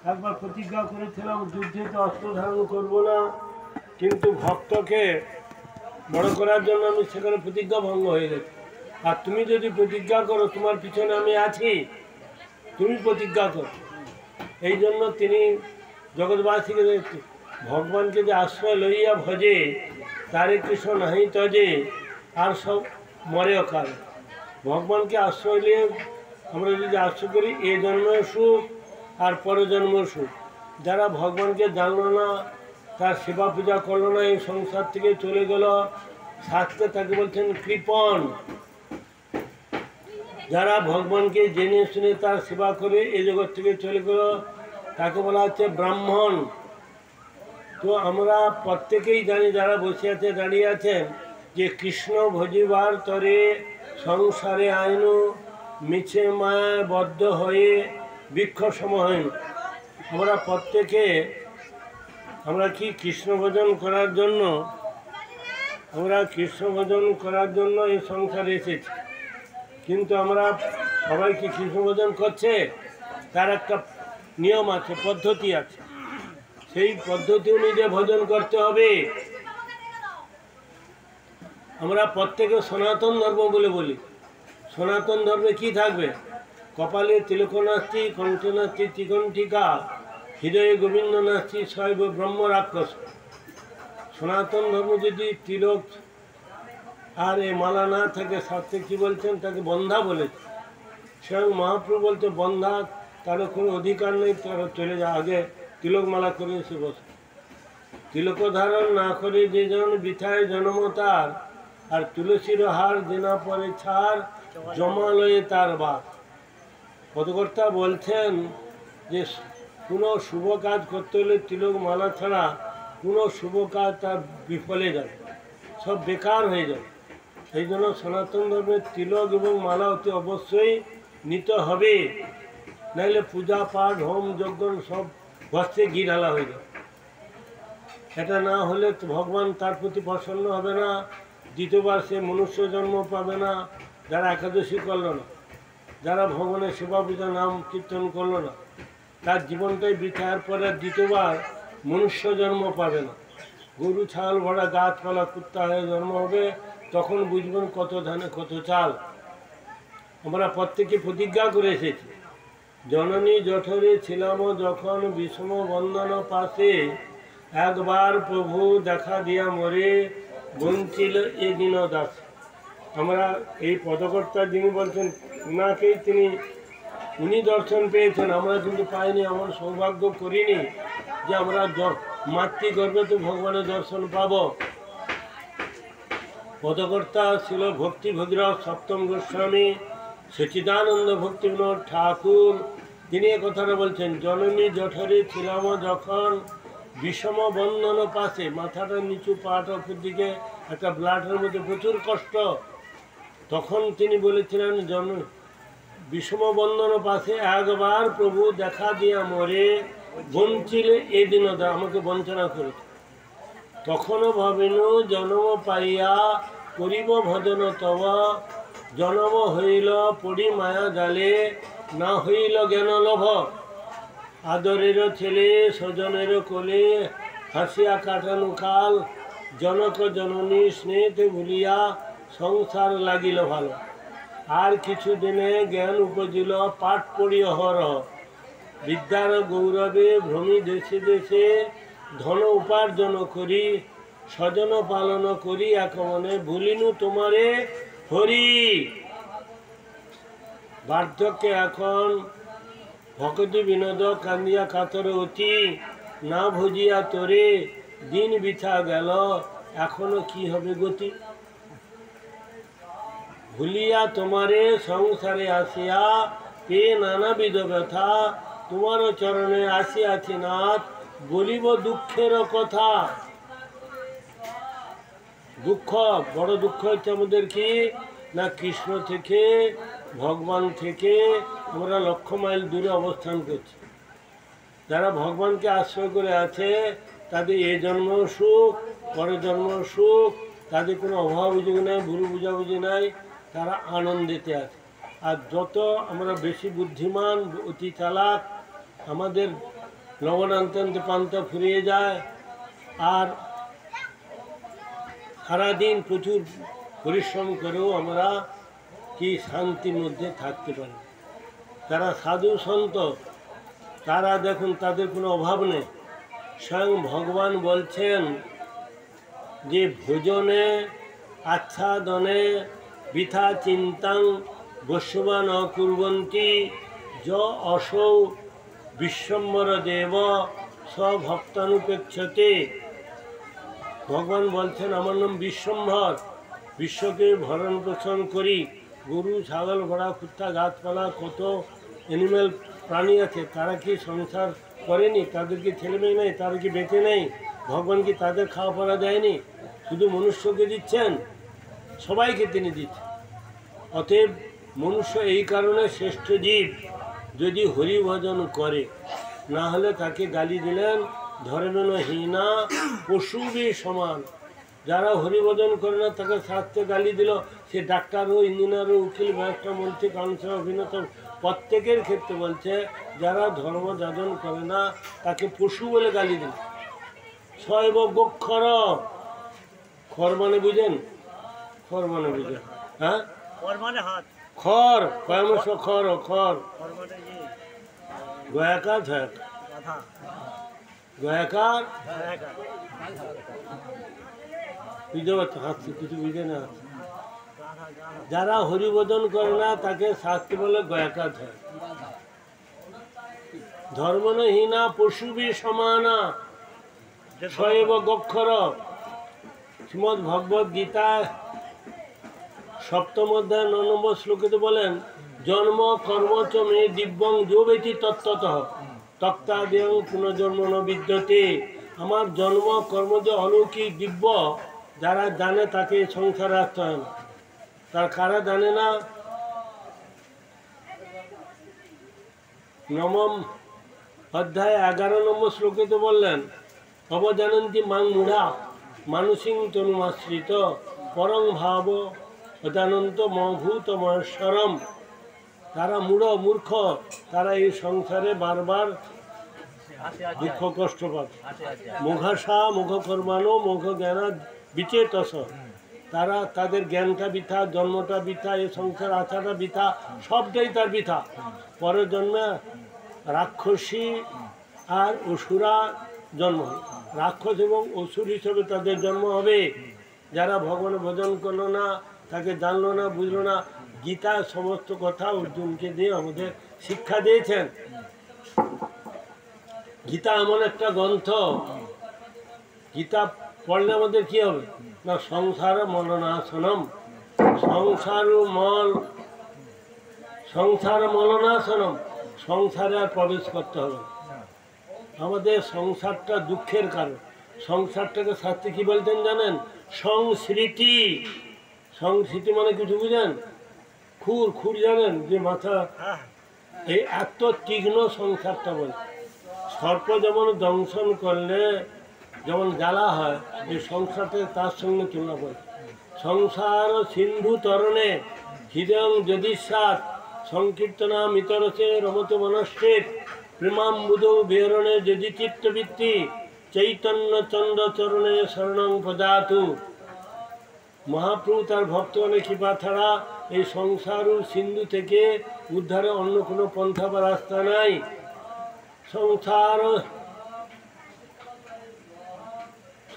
একবার প্রতিজ্ঞা করেছিলাম যুদ্ধে তো অস্ত্র ধারণ করব না, কিন্তু ভক্তকে বড় করার জন্য আমি সেখানে প্রতিজ্ঞা ভঙ্গ হয়ে গেছে। আর তুমি যদি প্রতিজ্ঞা করো, তোমার পিছনে আমি আছি, তুমি প্রতিজ্ঞা করো। এই জন্য তিনি জগৎবাসীকে ভগবানকে যে আশ্রয় লইয়া ভজে, তারে কৃষ্ণ নাহি তজে, আর সব মরে অকাল। ভগবানকে আশ্রয় নিয়ে আমরা যদি আশ্রয় করি, এ জন্মের সুখ আর পরজন্মের সুখ। যারা ভগবানকে জানলো না, তার সেবা পূজা করলো না, এই সংসার থেকে চলে গেল, শাস্ত্রে তাকে বলছেন কৃপণ। যারা ভগবানকে জেনে শুনে তার সেবা করে এই জগৎ থেকে চলে গেল, তাকে বলা হচ্ছে ব্রাহ্মণ। তো আমরা প্রত্যেকেই জানি, যারা বসে আছে দাঁড়িয়ে আছেন, যে কৃষ্ণ ভজিবার তরে সংসারে আইনু মিছে মায়ায় বদ্ধ হয়ে বৃক্ষ সমহীন। আমরা প্রত্যেকে আমরা কি কৃষ্ণ ভজন করার জন্য, এই সংসারে এসেছি। কিন্তু আমরা সবাই কি কৃষ্ণ ভজন করছে? তার একটা নিয়ম আছে, পদ্ধতি আছে। সেই পদ্ধতি অনুযায়ী ভজন করতে হবে। আমরা প্রত্যেকে সনাতন ধর্ম বলে বলি। সনাতন ধর্মে কি থাকবে? কপালে তিলক নাস্তি, কণ্ঠে নাস্তি ত্রিকণ্ঠিকা, হৃদয়ে গোবিন্দ নাস্তি, শৈব ব্রহ্ম রাক্ষস। সনাতন ধর্ম যদি তিলক আর এ মালা না থাকে, শাস্ত্রে কি বলছেন? তাকে বন্ধা বলেছে। স্বয়ং মহাপ্রভু বলতে, বন্ধা তার কোনো অধিকার নেই, তারা চলে যা, আগে তিলক মালা করে এসে বসে। তিলক ধারণ না করে যে জন বৃথায় জন্ম তার, আর তুলসীর হার দেনা পরে ছাড়, জমালয়ে তার বাস। পদকর্তা বলছেন যে কোনো শুভ কাজ করতে হলে তিলক মালা ছাড়া কোনো শুভ কাজ তার বিফলে যাবে, সব বেকার হয়ে যাবে। এই জন্য সনাতন ধর্মের তিলক এবং মালা অতি অবশ্যই নিতে হবে, নাইলে পূজা পাঠ হোম যজ্ঞ সব ভস্তে ঘি ঢালা হয়ে যাবে। এটা না হলে তো ভগবান তার প্রতি প্রসন্ন হবে না, দ্বিতীয়বার সে মনুষ্য জন্ম পাবে না। যারা একাদশী করলো না, যারা ভগবানের সেবা পূজা নাম কীর্তন করলো না, তার জীবনটাই বৃথার পরে দ্বিতীয়বার মনুষ্য জন্ম পাবে না। গরু ছাগল ভরা গাছপালা কুত্তা হয়ে জন্ম হবে, তখন বুঝবেন কত ধানে কত চাল। আমরা প্রত্যেকে প্রতিজ্ঞা করে এসেছি, জননী জঠরে ছিলাম যখন বিষম বন্ধন পাশে, একবার প্রভু দেখা দিয়া মরে বঞ্চিল এ দিন দাস। আমরা এই পদকর্তা যিনি বলছেন, ওনাকেই উনি দর্শন পেয়েছেন, আমরা কিন্তু পাইনি। আমার সৌভাগ্য করিনি যে আমরা মাতৃগর্ভে তো ভগবানের দর্শন পাব। পদকর্তা ছিল ভক্তি ভগীরথ সপ্তম গোস্বামী সচিদানন্দ ভক্তিবিনোদ ঠাকুর। তিনি এ কথাটা বলছেন, জননী জঠরে ছিলাম যখন বিষম বন্ধন পাশে, মাথাটা নিচু, পাটা উপর দিকে, একটা ব্লাডের মধ্যে প্রচুর কষ্ট। তখন তিনি বলেছিলেন, বিষম বন্ধন পাশে একবার প্রভু দেখা দিয়া মরে বঞ্চিলে এ দিন আমাকে বঞ্চনা করেছে। তখনও ভাবিনু জন্ম পাইয়া করিব ভজন তব, জন্ম হইল পড়ি মায়া জালে, না হইল জ্ঞান লোভ। আদরেরও ছেলে স্বজনের কোলে হাসিয়া কাটানো কাল, জনক জননী স্নেহে ভুলিয়া সংসার লাগিল ভালো। আর কিছু দিনে জ্ঞান উপজিল পাঠ পড়ি অহরহ, বিদ্যার গৌরবে ভ্রমি দেশে দেশে, ধন উপার্জন করি স্বজন পালন করি, এক মনে ভুলিনু তোমারে হরি। বার্ধক্যে এখন ভকতি বিনোদ কান্দিয়া কাতর অতি, না ভজিয়া তোরে দিন বিছা গেল, এখনো কি হবে গতি। ভুলিয়া তোমারে সংসারে আসিয়া পে নানাবিধ ব্যথা, তোমার চরণে আসিয়াছি নাথ, বলিব দুঃখের কথা। দুঃখ, বড় দুঃখ হচ্ছে আমাদের কি না, কৃষ্ণ থেকে ভগবান থেকে আমরা লক্ষ মাইল দূরে অবস্থান করছি। যারা ভগবানকে আশ্রয় করে আছে, তাদের এ জন্ম সুখ, পরের জন্ম সুখ, তাদের কোনো অভাব অভিযোগ নাই, ভুল বুঝাবুঝি নাই, তারা আনন্দেতে আছে। আর যত আমরা বেশি বুদ্ধিমান, অতি চালাক, আমাদের লবণ আনতে আনতে পান্তা ফুরিয়ে যায়, আর সারাদিন প্রচুর পরিশ্রম করেও আমরা কি শান্তির মধ্যে থাকতে পারি। তারা সাধু সন্ত, তারা দেখুন তাদের কোনো অভাব নেই। স্বয়ং ভগবান বলছেন যে ভোজনে আচ্ছাদনে বৃথা চিন্তাং বৈষ্ণবা ন কুর্বন্তি য অসৌ বিশ্বম্বর দেব স্বভক্তানুপেক্ষতে। ভগবান বলছেন আমার নাম বিশ্বম্ভর, বিশ্বকে ভরণ পোষণ করি। গরু ছাগল ঘোড়া কুত্তা গাছপালা কত অ্যানিম্যাল প্রাণী আছে, তারা কি সংসার করেনি? তাদের কি ছেলে মেয়ে নেই? তারা কি বেঁচে নেই? ভগবান কি তাদের খাওয়া পড়া দেয়নি? শুধু মনুষ্যকে দিচ্ছেন? সবাইকে তিনি দিচ্ছেন। অতএব মনুষ্য এই কারণে শ্রেষ্ঠ জীব, যদি হরিভজন করে, না হলে তাকে গালি দিলেন ধর্মেন হীনা পশুরই সমান। যারা হরিভজন করে না তাকে শাস্ত্রে গালি দিল, সে ডাক্তারও ইঞ্জিনিয়ারও উকিল ব্যারিস্টার মন্ত্রী কাউন্সিলর অভিনেতা প্রত্যেকের ক্ষেত্রে বলছে যারা ধর্ম যাজন করে না তাকে পশু বলে গালি দিল। শৈব গোক্ষর, খর মানে বুঝেন? খর মানে বুঝেন? হ্যাঁ, খর কয়মশ খর, খর গয়াকার গয়াকার বুঝতে পারছো? হাসছে কিছু বুঝে না। যারা হরিবোধন করে না তাকে শাস্তি বলে গয়াকার হয়। ধর্মহীনা পশুবি সমানা শৈব গক্ষর। শ্রীমদ্ ভগবদ গীতায় সপ্তম অধ্যায় 9 নম্বর শ্লোকেতে বলেন জন্ম কর্ম চ মে দিব্যং যো বেতি তত্ত্বত তক্তাদেয়ং পুনর্জন্ম ন বিদ্যতে। আমার জন্ম কর্ম যে অলৌকিক দিব্য, যারা জানে তাকে সংসারে আসতে হয় না। তার কারা জানে না? নবম অধ্যায় 11 নম্বর শ্লোকেতে বললেন অবজানন্তি মাং মূঢ়া মানুষিং তনুমাশ্রিত পরং ভাব অজানন্ত মভূত মহেশ্বরম। তারা মূঢ় মূর্খ, তারা এই সংসারে বারবার দুঃখ কষ্ট পাবে। মুঘাসা মুখ কর্মানো মুখ জ্ঞানা বিচেতস। তারা তাদের জ্ঞানটা বৃথা, জন্মটা বৃথা, এই সংসার আচারটা বৃথা, সবটাই তার বৃথা। পরের জন্মে রাক্ষসী আর অসুরা জন্ম হবে। রাক্ষস এবং অসুর হিসেবে তাদের জন্ম হবে। যারা ভগবান ভজন করলো না, তাকে জানলো না, বুঝলো না। গীতার সমস্ত কথা অর্জুনকে দিয়ে আমাদের শিক্ষা দিয়েছেন। গীতা এমন একটা গ্রন্থ, গীতা পড়লে আমাদের কি হবে না? সংসার মলনাশনম, সংসার মলনাশনম, সংসারে আর প্রবেশ করতে হবে। আমাদের সংসারটা দুঃখের কারণ। সংসারটাকে শাস্ত্রে কি বলতেন জানেন? সংস্মৃতি। সংস্মৃতি মানে কিছু বুঝেন? খুর, খুর জানেন? যে মাথা, এই এত তীক্ষ্ণ সংসারটা বলে। সর্প যেমন দংশন করলে যেমন জ্বালা হয়, এই সংসারটা তার সঙ্গে তুলনা করে। সংসার সিন্ধু তরণে হৃদয়ং যদিসাৎ সংকীর্তনা মিতরসে রমত মনশ্চেত প্রেমাম্বুধ বিহরণে যদি চিত্তবৃত্তি চৈতন্য চন্দ্র চরণে শরণং প্রদাতু। মহাপ্রভু তার ভক্তগণের কৃপা ছাড়া এই সংসার সিন্ধু থেকে উদ্ধারে অন্য কোনো পন্থা বা রাস্তা নাই।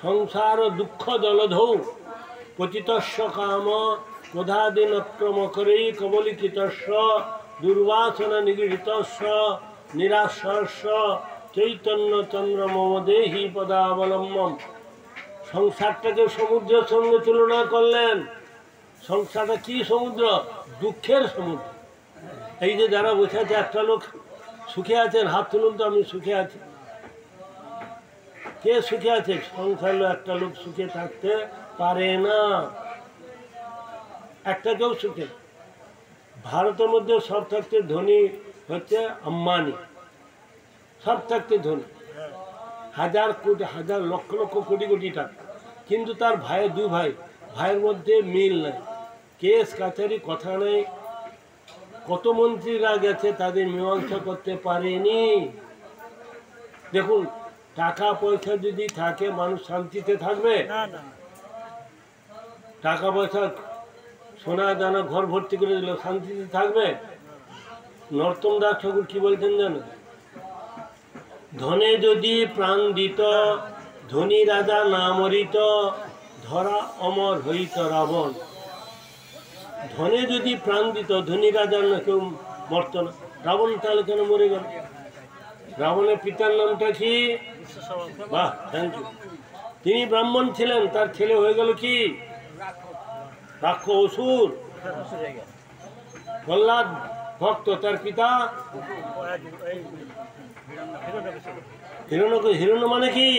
সংসার দুঃখ জলধৌ পতিতস্য কাম ক্রোধাদিনক্রমকরৈ কবলিকিতস্য দুর্বাসনা নিগৃহীতস্য নিরাশস্য চৈতন্য চন্দ্র মম দেহি পদাবলম্বম। সংসারটাকে সমুদ্রের সঙ্গে তুলনা করলেন। সংসারটা কি সমুদ্র? দুঃখের সমুদ্র। এই যে যারা বসে আছে, একটা লোক সুখে আছেন, হাত তুলুন তো, আমি সুখে আছি। কে সুখে আছে? সংসার একটা লোক সুখে থাকতে পারে না, একটা কেউ সুখে। ভারতের মধ্যে সব থাকতে ধনী হচ্ছে আম্বানি, সব থাকতে ধনী, হাজার কোটি হাজার লক্ষ লক্ষ কোটি কোটি টাকা। কিন্তু তার ভাই, দু ভাই, ভাইয়ের মধ্যে মিল নাই, কেস কাছারি কথা নেই। কত মন্ত্রীরা গেছে, তাদের মীমাংসা করতে পারেনি। দেখুন, টাকা পয়সা যদি থাকে মানুষ শান্তিতে থাকবে? টাকা পয়সা সোনা দানা ঘর ভর্তি করে দিল, শান্তিতে থাকবে? নরোত্তম দাস ঠাকুর কি বলতেন জানো? ধনে যদি প্রাণ দিত, ধনী রাজা না মরিত, ধরা অমর হইত রাবণ। ধনে যদি প্রাণ দিত, ধনী রাজা না কেউ মরত না। রাবণ তাহলে কেন মরে গেল? রাবণের পিতার নামটা কি? বাহ, থ্যাংক ইউ। তিনি ব্রাহ্মণ ছিলেন, তার ছেলে হয়ে গেল কি? রাক্ষস, অসুর। প্রহ্লাদ ভক্ত, তার পিতা হিরণ্য। হিরণ্য মানে কি?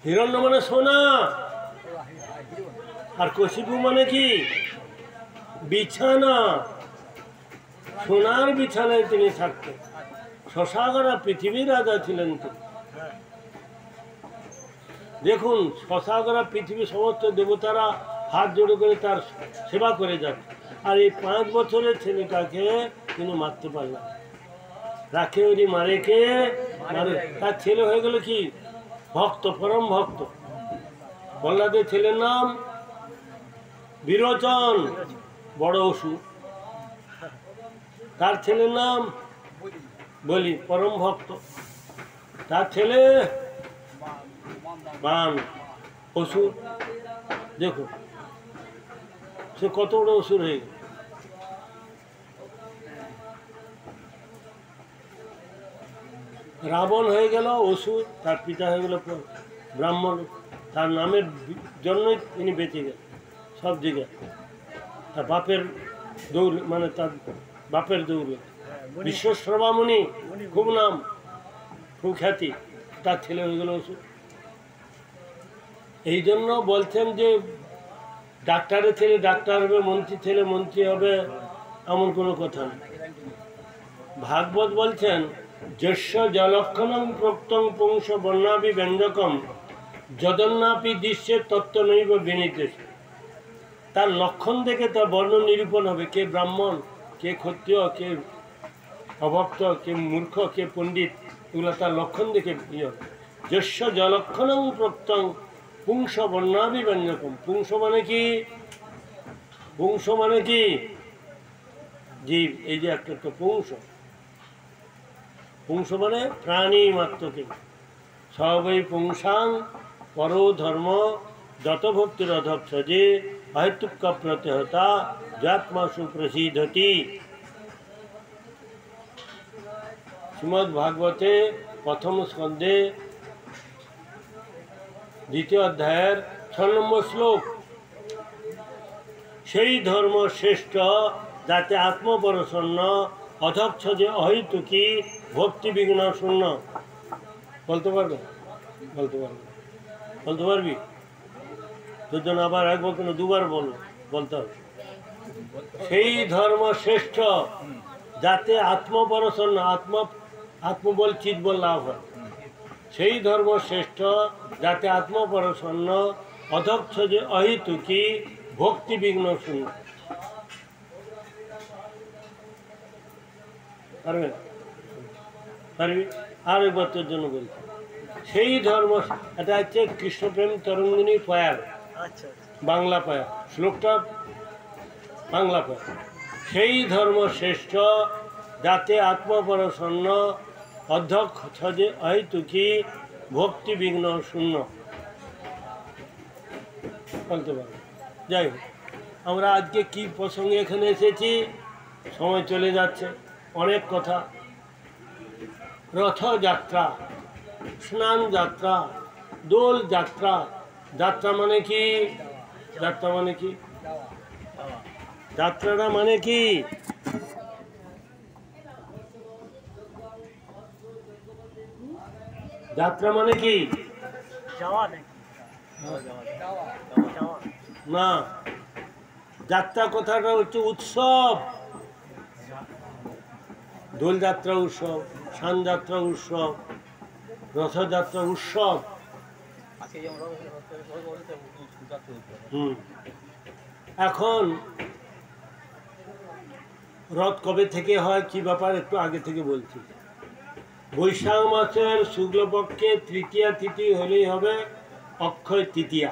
হিরণ্য মানে সোনা। আর কশিপু মানে কি? বিছানা। সোনার বিছানায় তিনি থাকতেন। শশাগরা পৃথিবীর রাজা ছিলেন তিনি। দেখুন, শশাগরা পৃথিবীর সমস্ত দেবতারা হাত জোড়ো করে তার সেবা করে যাচ্ছে। আর এই 5 বছরের ছেলেটাকে তিনি মারতে পারলেন। রাখে ওরি মারে কে মারে। তার ছেলে হয়ে গেল কি? ভক্ত, পরম ভক্ত। প্রহ্লাদের ছেলের নাম বিরোচন, বড় অসুর। তার ছেলের নাম বলি, পরম ভক্ত। তার ছেলে বান, অসুর। দেখো সে কত বড় অসুর হয়ে গেল। রাবণ হয়ে গেল অসুর, তার পিতা হয়ে গেল ব্রাহ্মণ। তার নামের জন্যই তিনি বেঁচে গেলেন সব জায়গায়। তার বাপের দৌড়, মানে তার বাপের দৌড়ে বিশ্বশ্রবামণি, খুব নাম, খুব খ্যাতি। তার ছেলে হয়ে গেল অসুর। এই জন্য বলছেন যে ডাক্তারের ছেলে ডাক্তার হবে, মন্ত্রী ছেলে মন্ত্রী হবে, এমন কোনো কথা নেই। ভাগবত বলছেন, যস্য জলক্ষণং প্রক্তং পুংস বর্ণাভি ব্যঞ্জকম যদন্নাপি দৃশ্যের তত্ত্ব নৈব বিনীতেশ। তার লক্ষণ দেখে তার বর্ণ নিরূপণ হবে, কে ব্রাহ্মণ, কে ক্ষত্রিয়, কে অভক্ত, কে মূর্খ, কে পণ্ডিত, এগুলো তার লক্ষণ দেখে ইয়ে হবে। যস্য জলক্ষণং প্রক্তং পুংস বর্ণাভি ব্যঞ্জকম। পুংস মানে কি? পুংস মানে কি? জীব। এই যে একটা পুংস, পুংস মানে প্রাণী মাত্রকে। সবই পুংসাং পরো ধর্ম যত ভক্তির অধক্ষ যে অহেতুক প্রত্যহতা যাত্মা সুপ্রসিদ্ধতি। শ্রীমদ্ ভাগবতে প্রথম স্কন্ধে 2য় অধ্যায়ের 6 নম্বর শ্লোক। সেই ধর্ম শ্রেষ্ঠ যাতে আত্মপরসন্ন অধক্ষ যে অহেতুকি ভক্তি বিঘ্ন শূন্য। বলতে পারবে? বলতে পারবে? বলতে পারবি? তোর জন্য আবার একবার কোনো 2বার বলতে হবে। সেই ধর্ম শ্রেষ্ঠ যাতে আত্মপরসন্ন, আত্মবল চিৎবল লাভ হয়। সেই ধর্ম শ্রেষ্ঠ যাতে আত্মপরসন্ন অধক্ষ যে অহেতুকি ভক্তি বিঘ্ন শূন্য। পারবে? পারবি? আর একবার তোর জন্য বলছি, সেই ধর্ম, এটা হচ্ছে কৃষ্ণপ্রেম তরঙ্গিনী পায়ার, বাংলা পায়া, শ্লোকটা বাংলা পায়া। সেই ধর্ম শ্রেষ্ঠ যাতে আত্মপরসন্ন অধ্যক্ষ যে অহেতুকি ভক্তি বিঘ্ন শূন্য। বলতে পারবো? যাই হোক, আমরা আজকে কি প্রসঙ্গে এখানে এসেছি, সময় চলে যাচ্ছে, অনেক কথা। রথযাত্রা, স্নান যাত্রা, দোল যাত্রা। যাত্রা মানে কি? যাত্রা মানে কি? যাত্রাটা মানে কি? যাত্রা মানে কি? না, যাত্রা কথাটা হচ্ছে উৎসব। দোলযাত্রা উৎসব, স্নানযাত্রা উৎসব, রথযাত্রা উৎসব। এখন রথ কবে থেকে হয় কি ব্যাপার একটু আগে থেকে বলছি। বৈশাখ মাসের শুক্লপক্ষে তৃতীয়া তিথি হলেই হবে অক্ষয় তৃতীয়া।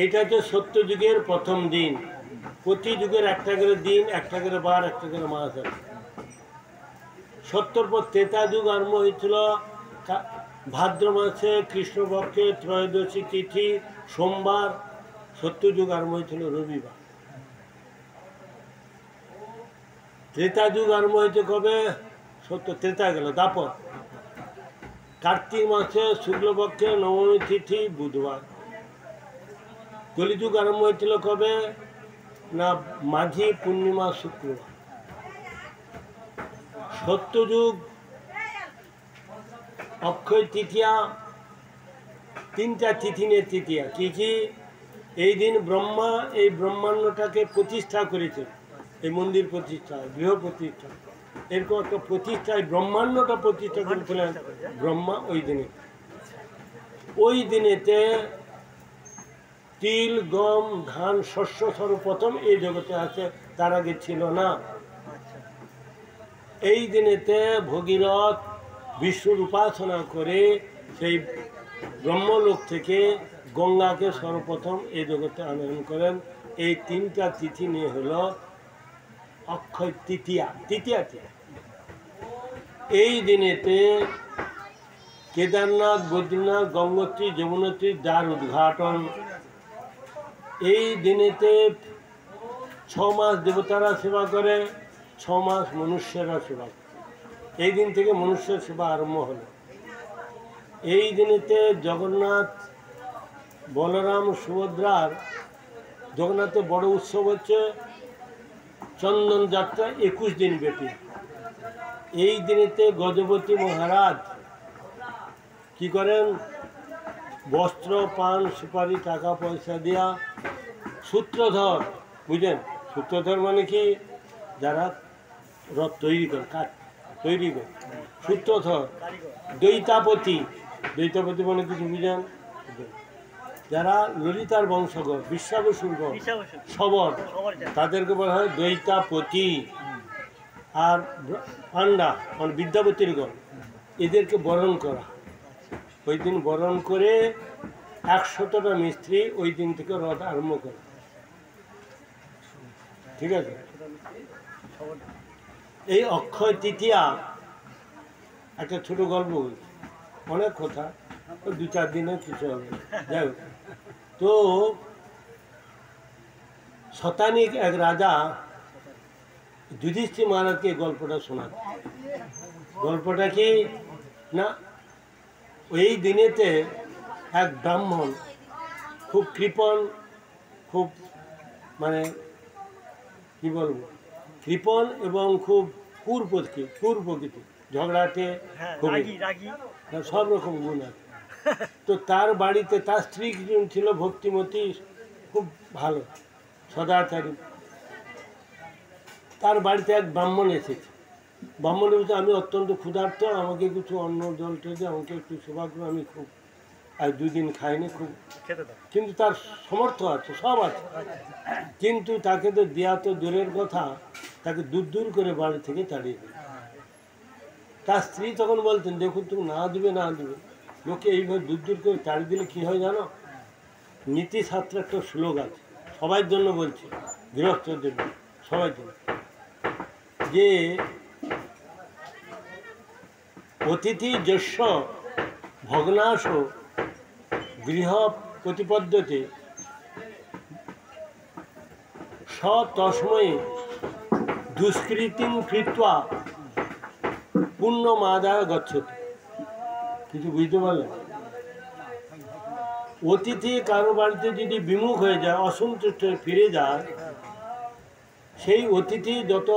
এইটা হচ্ছে সত্যযুগের প্রথম দিন। প্রতি যুগের একটা করে দিন, একটা করে বার, একটা করে মাস আছে। সত্যর পর ত্রেতা যুগ আরম্ভ হয়েছিল ভাদ্র মাসে কৃষ্ণপক্ষে ত্রয়োদশী তিথি সোমবার। সত্যযুগ আরম্ভ হয়েছিল রবিবার। ত্রেতা যুগ আরম্ভ হয়েছে কবে? সত্য ত্রেতা গেল দাপর। কার্তিক মাসে শুক্লপক্ষে নবমী তিথি বুধবার। কলিযুগ আরম্ভ হয়েছিল কবে? না মাঘী পূর্ণিমা শুক্রবার। সত্যযুগ অক্ষয় তৃতীয়া, তিনটা তিথি নিয়ে তৃতীয়া। কি কি? এই দিন ব্রহ্মা এই ব্রহ্মাণ্ডটাকে প্রতিষ্ঠা করেছে। এই মন্দির প্রতিষ্ঠা, গৃহ প্রতিষ্ঠা, এরকম একটা প্রতিষ্ঠায় ব্রহ্মাণ্ডটা প্রতিষ্ঠা করেছিলেন ব্রহ্মা ওই দিনে। ওই দিনেতে তিল, গম, ধান, শস্য সর্বপ্রথম এই জগতে আছে, তার আগে ছিল না। এই দিনেতে ভগীরথ বিষ্ণুর উপাসনা করে সেই ব্রহ্মলোক থেকে গঙ্গাকে সর্বপ্রথম এই জগতে আনয়ন করেন। এই তিনটা তিথি নিয়ে হলো অক্ষয় তৃতীয়া। তৃতীয়া তিথি এই দিনেতে কেদারনাথ, বদ্রীনাথ, গঙ্গোত্রী, যমুনোত্রীর দ্বার উদ্ঘাটন। এই দিনেতে 6 মাস দেবতারা সেবা করে, 6 মাস মনুষ্যরা সেবা করে। এই দিন থেকে মনুষ্য সেবা আরম্ভ হলো। এই দিনেতে জগন্নাথ, বলরাম, সুভদ্রার জগন্নাথের বড় উৎসব হচ্ছে চন্দন যাত্রা, 21 দিন ব্যাপী। এই দিনেতে গজপতি মহারাজ কি করেন? বস্ত্র, পান, সুপারি, টাকা পয়সা দিয়া সূত্রধর, বুঝলেন? সূত্রধর মানে কি? যারা রথ তৈরি করে, কাঠ তৈরি করে, সূত্রধর। দৈতাপতি, দৈতাপতি মানে কিছু বুঝেন? যারা ললিতার বংশগর, বিশ্বাবসুরগণ, সবর, তাদেরকে বলা হয় দৈতাপতি। আর পাণ্ডা মানে বিদ্যাপতির গণ, এদেরকে বরণ করা। ওই দিন বরণ করে 100টা মিস্ত্রি ওই দিন থেকে রথ আরম্ভ করে। ঠিক আছে? এই অক্ষয় তৃতীয়া একটা ছোট গল্প বলছি, অনেক কথা, 2-4 দিনে কিছু হবে। যাই হোক, তো শতানিক এক রাজা যুধিষ্ঠির মহারাজকে গল্পটা শোনাচ্ছে। গল্পটা কি না, ওই দিনেতে এক ব্রাহ্মণ খুব কৃপণ, খুব মানে কি বলবো, কৃপণ এবং খুব ক্রূর প্রকৃতি, ঝগড়াটে, সব রকম গুণ আছে। তো তার বাড়িতে তার স্ত্রী ছিল ভক্তিমতী, খুব ভালো, সদাচারী। তার বাড়িতে এক ব্রাহ্মণ এসেছে। ব্রাহ্মণ বলছে, আমি অত্যন্ত ক্ষুধার্ত, আমাকে কিছু অন্ন জল টেজে আমাকে একটু সেবা করো, আমি খুব আর 2 দিন খাইনি, খুব। কিন্তু তার সমর্থ আছে, সব আছে, কিন্তু তাকে তো দেওয়া তো দূরের কথা, তাকে দূর দূর করে বাড়ি থেকে তাড়িয়ে দেবে। তার স্ত্রী তখন বলতেন, দেখুন তুমি না দিবে না দিবে, লোকে এইভাবে দূর দূর করে তাড়িয়ে দিলে কী হয় জানো? নীতিশাস্ত্রে একটা শ্লোক আছে, সবার জন্য বলছি, গৃহস্থের জন্য, সবার জন্য, যে অতিথি যস্য ভগ্নাশ গৃহ প্রতিপদ্যতে স তস্মৈ দুষ্কৃতিং কৃত্বা পুণ্যমাদায় গচ্ছতি। কিছু বুঝতে পারলেন? অতিথি কারো বাড়িতে যদি বিমুখ হয়ে যায়, অসন্তুষ্ট হয়ে ফিরে যায়, সেই অতিথি যত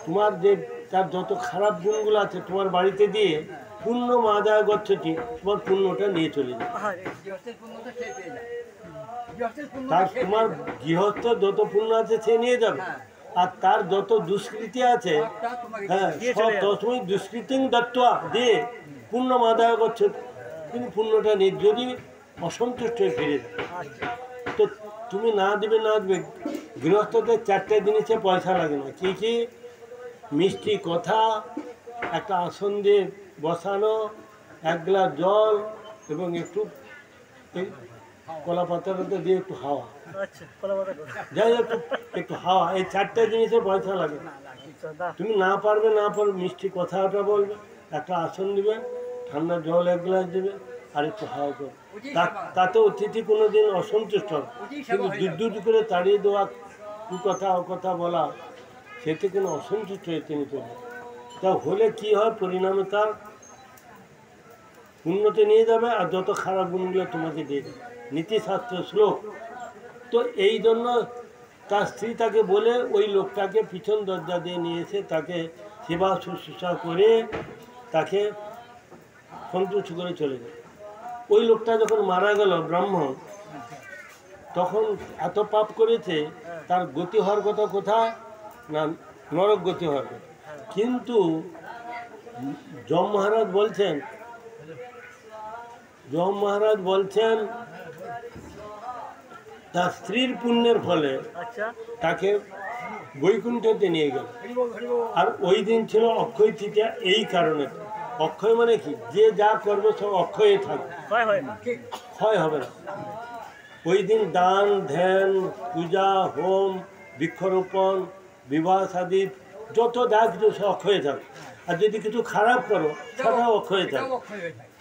তোমার যে তার যত খারাপ গুণগুলো আছে তোমার বাড়িতে দিয়ে পুণ্য মাদায় গচ্ছতি, তোমার পুণ্যটা নিয়ে চলে যায়। তার তোমার গৃহস্থ যত পুণ্য আছে সে নিয়ে যাবে, আর তার যত দুষ্কৃতি আছে, হ্যাঁ, সব তসময় দুষ্কৃতি দত্তা দিয়ে পুণ্য মাদায় গচ্ছতি, কিন্তু পুণ্যটা নিয়ে যদি অসন্তুষ্ট হয়ে ফিরে যায়, তো তুমি না দিবে গৃহস্থদের চারটে জিনিসে পয়সা লাগে না। কী কী? মিষ্টি কথা, একটা আসন দিয়ে বসানো, এক গ্লাস জল এবং একটু এই কলা পাতাটাতে দিয়ে একটু হাওয়া, যাই একটু একটু হাওয়া, এই চারটে জিনিসে পয়সা লাগে। তুমি না পারবে মিষ্টি কথাটা বলবে, একটা আসন দিবে, ঠান্ডা জল এক গ্লাস দেবে, আর একটু হাওয়া করবে। তাতে অতিথি কোনো দিন অসন্তুষ্ট হবে। কিন্তু দূর করে তাড়িয়ে দেওয়া, কুকথা অকথা বলা, সেতে কোনো অসন্তুষ্ট হয়ে তিনি চলবে। তা হলে কি হয়? পরিণামে তার উন্নতি নিয়ে যাবে, আর যত খারাপ গুণগুলো তোমাকে দিয়ে দেবে। নীতিশাস্ত্র শ্লোক। তো এই জন্য তার স্ত্রী তাকে বলে ওই লোকটাকে পিছন দরজা দিয়ে নিয়ে এসে তাকে সেবা শুশ্রূষা করে তাকে সন্তুষ্ট করে চলে গেল। ওই লোকটা যখন মারা গেল ব্রাহ্মণ, তখন এত পাপ করেছে, তার গতি হওয়ার কথা কোথায়? না, নরক গতি হওয়ার কথা। কিন্তু যম মহারাজ বলছেন তার স্ত্রীর পুণ্যের ফলে তাকে বৈকুণ্ঠতে নিয়ে গেল। আর ওই দিন ছিল অক্ষয় তৃতীয়া। এই কারণে অক্ষয় মানে কি? যে যা করবে সব অক্ষয়ে থাকবে, ক্ষয় হবে না। ওই দিন দান, ধ্যান, পূজা, হোম, বৃক্ষরোপণ, বিবাহ আদি যত যা কিছু সব অক্ষয়ে থাকবে। আর যদি কিছু খারাপ করো সেটাও অক্ষয়ে থাকবে।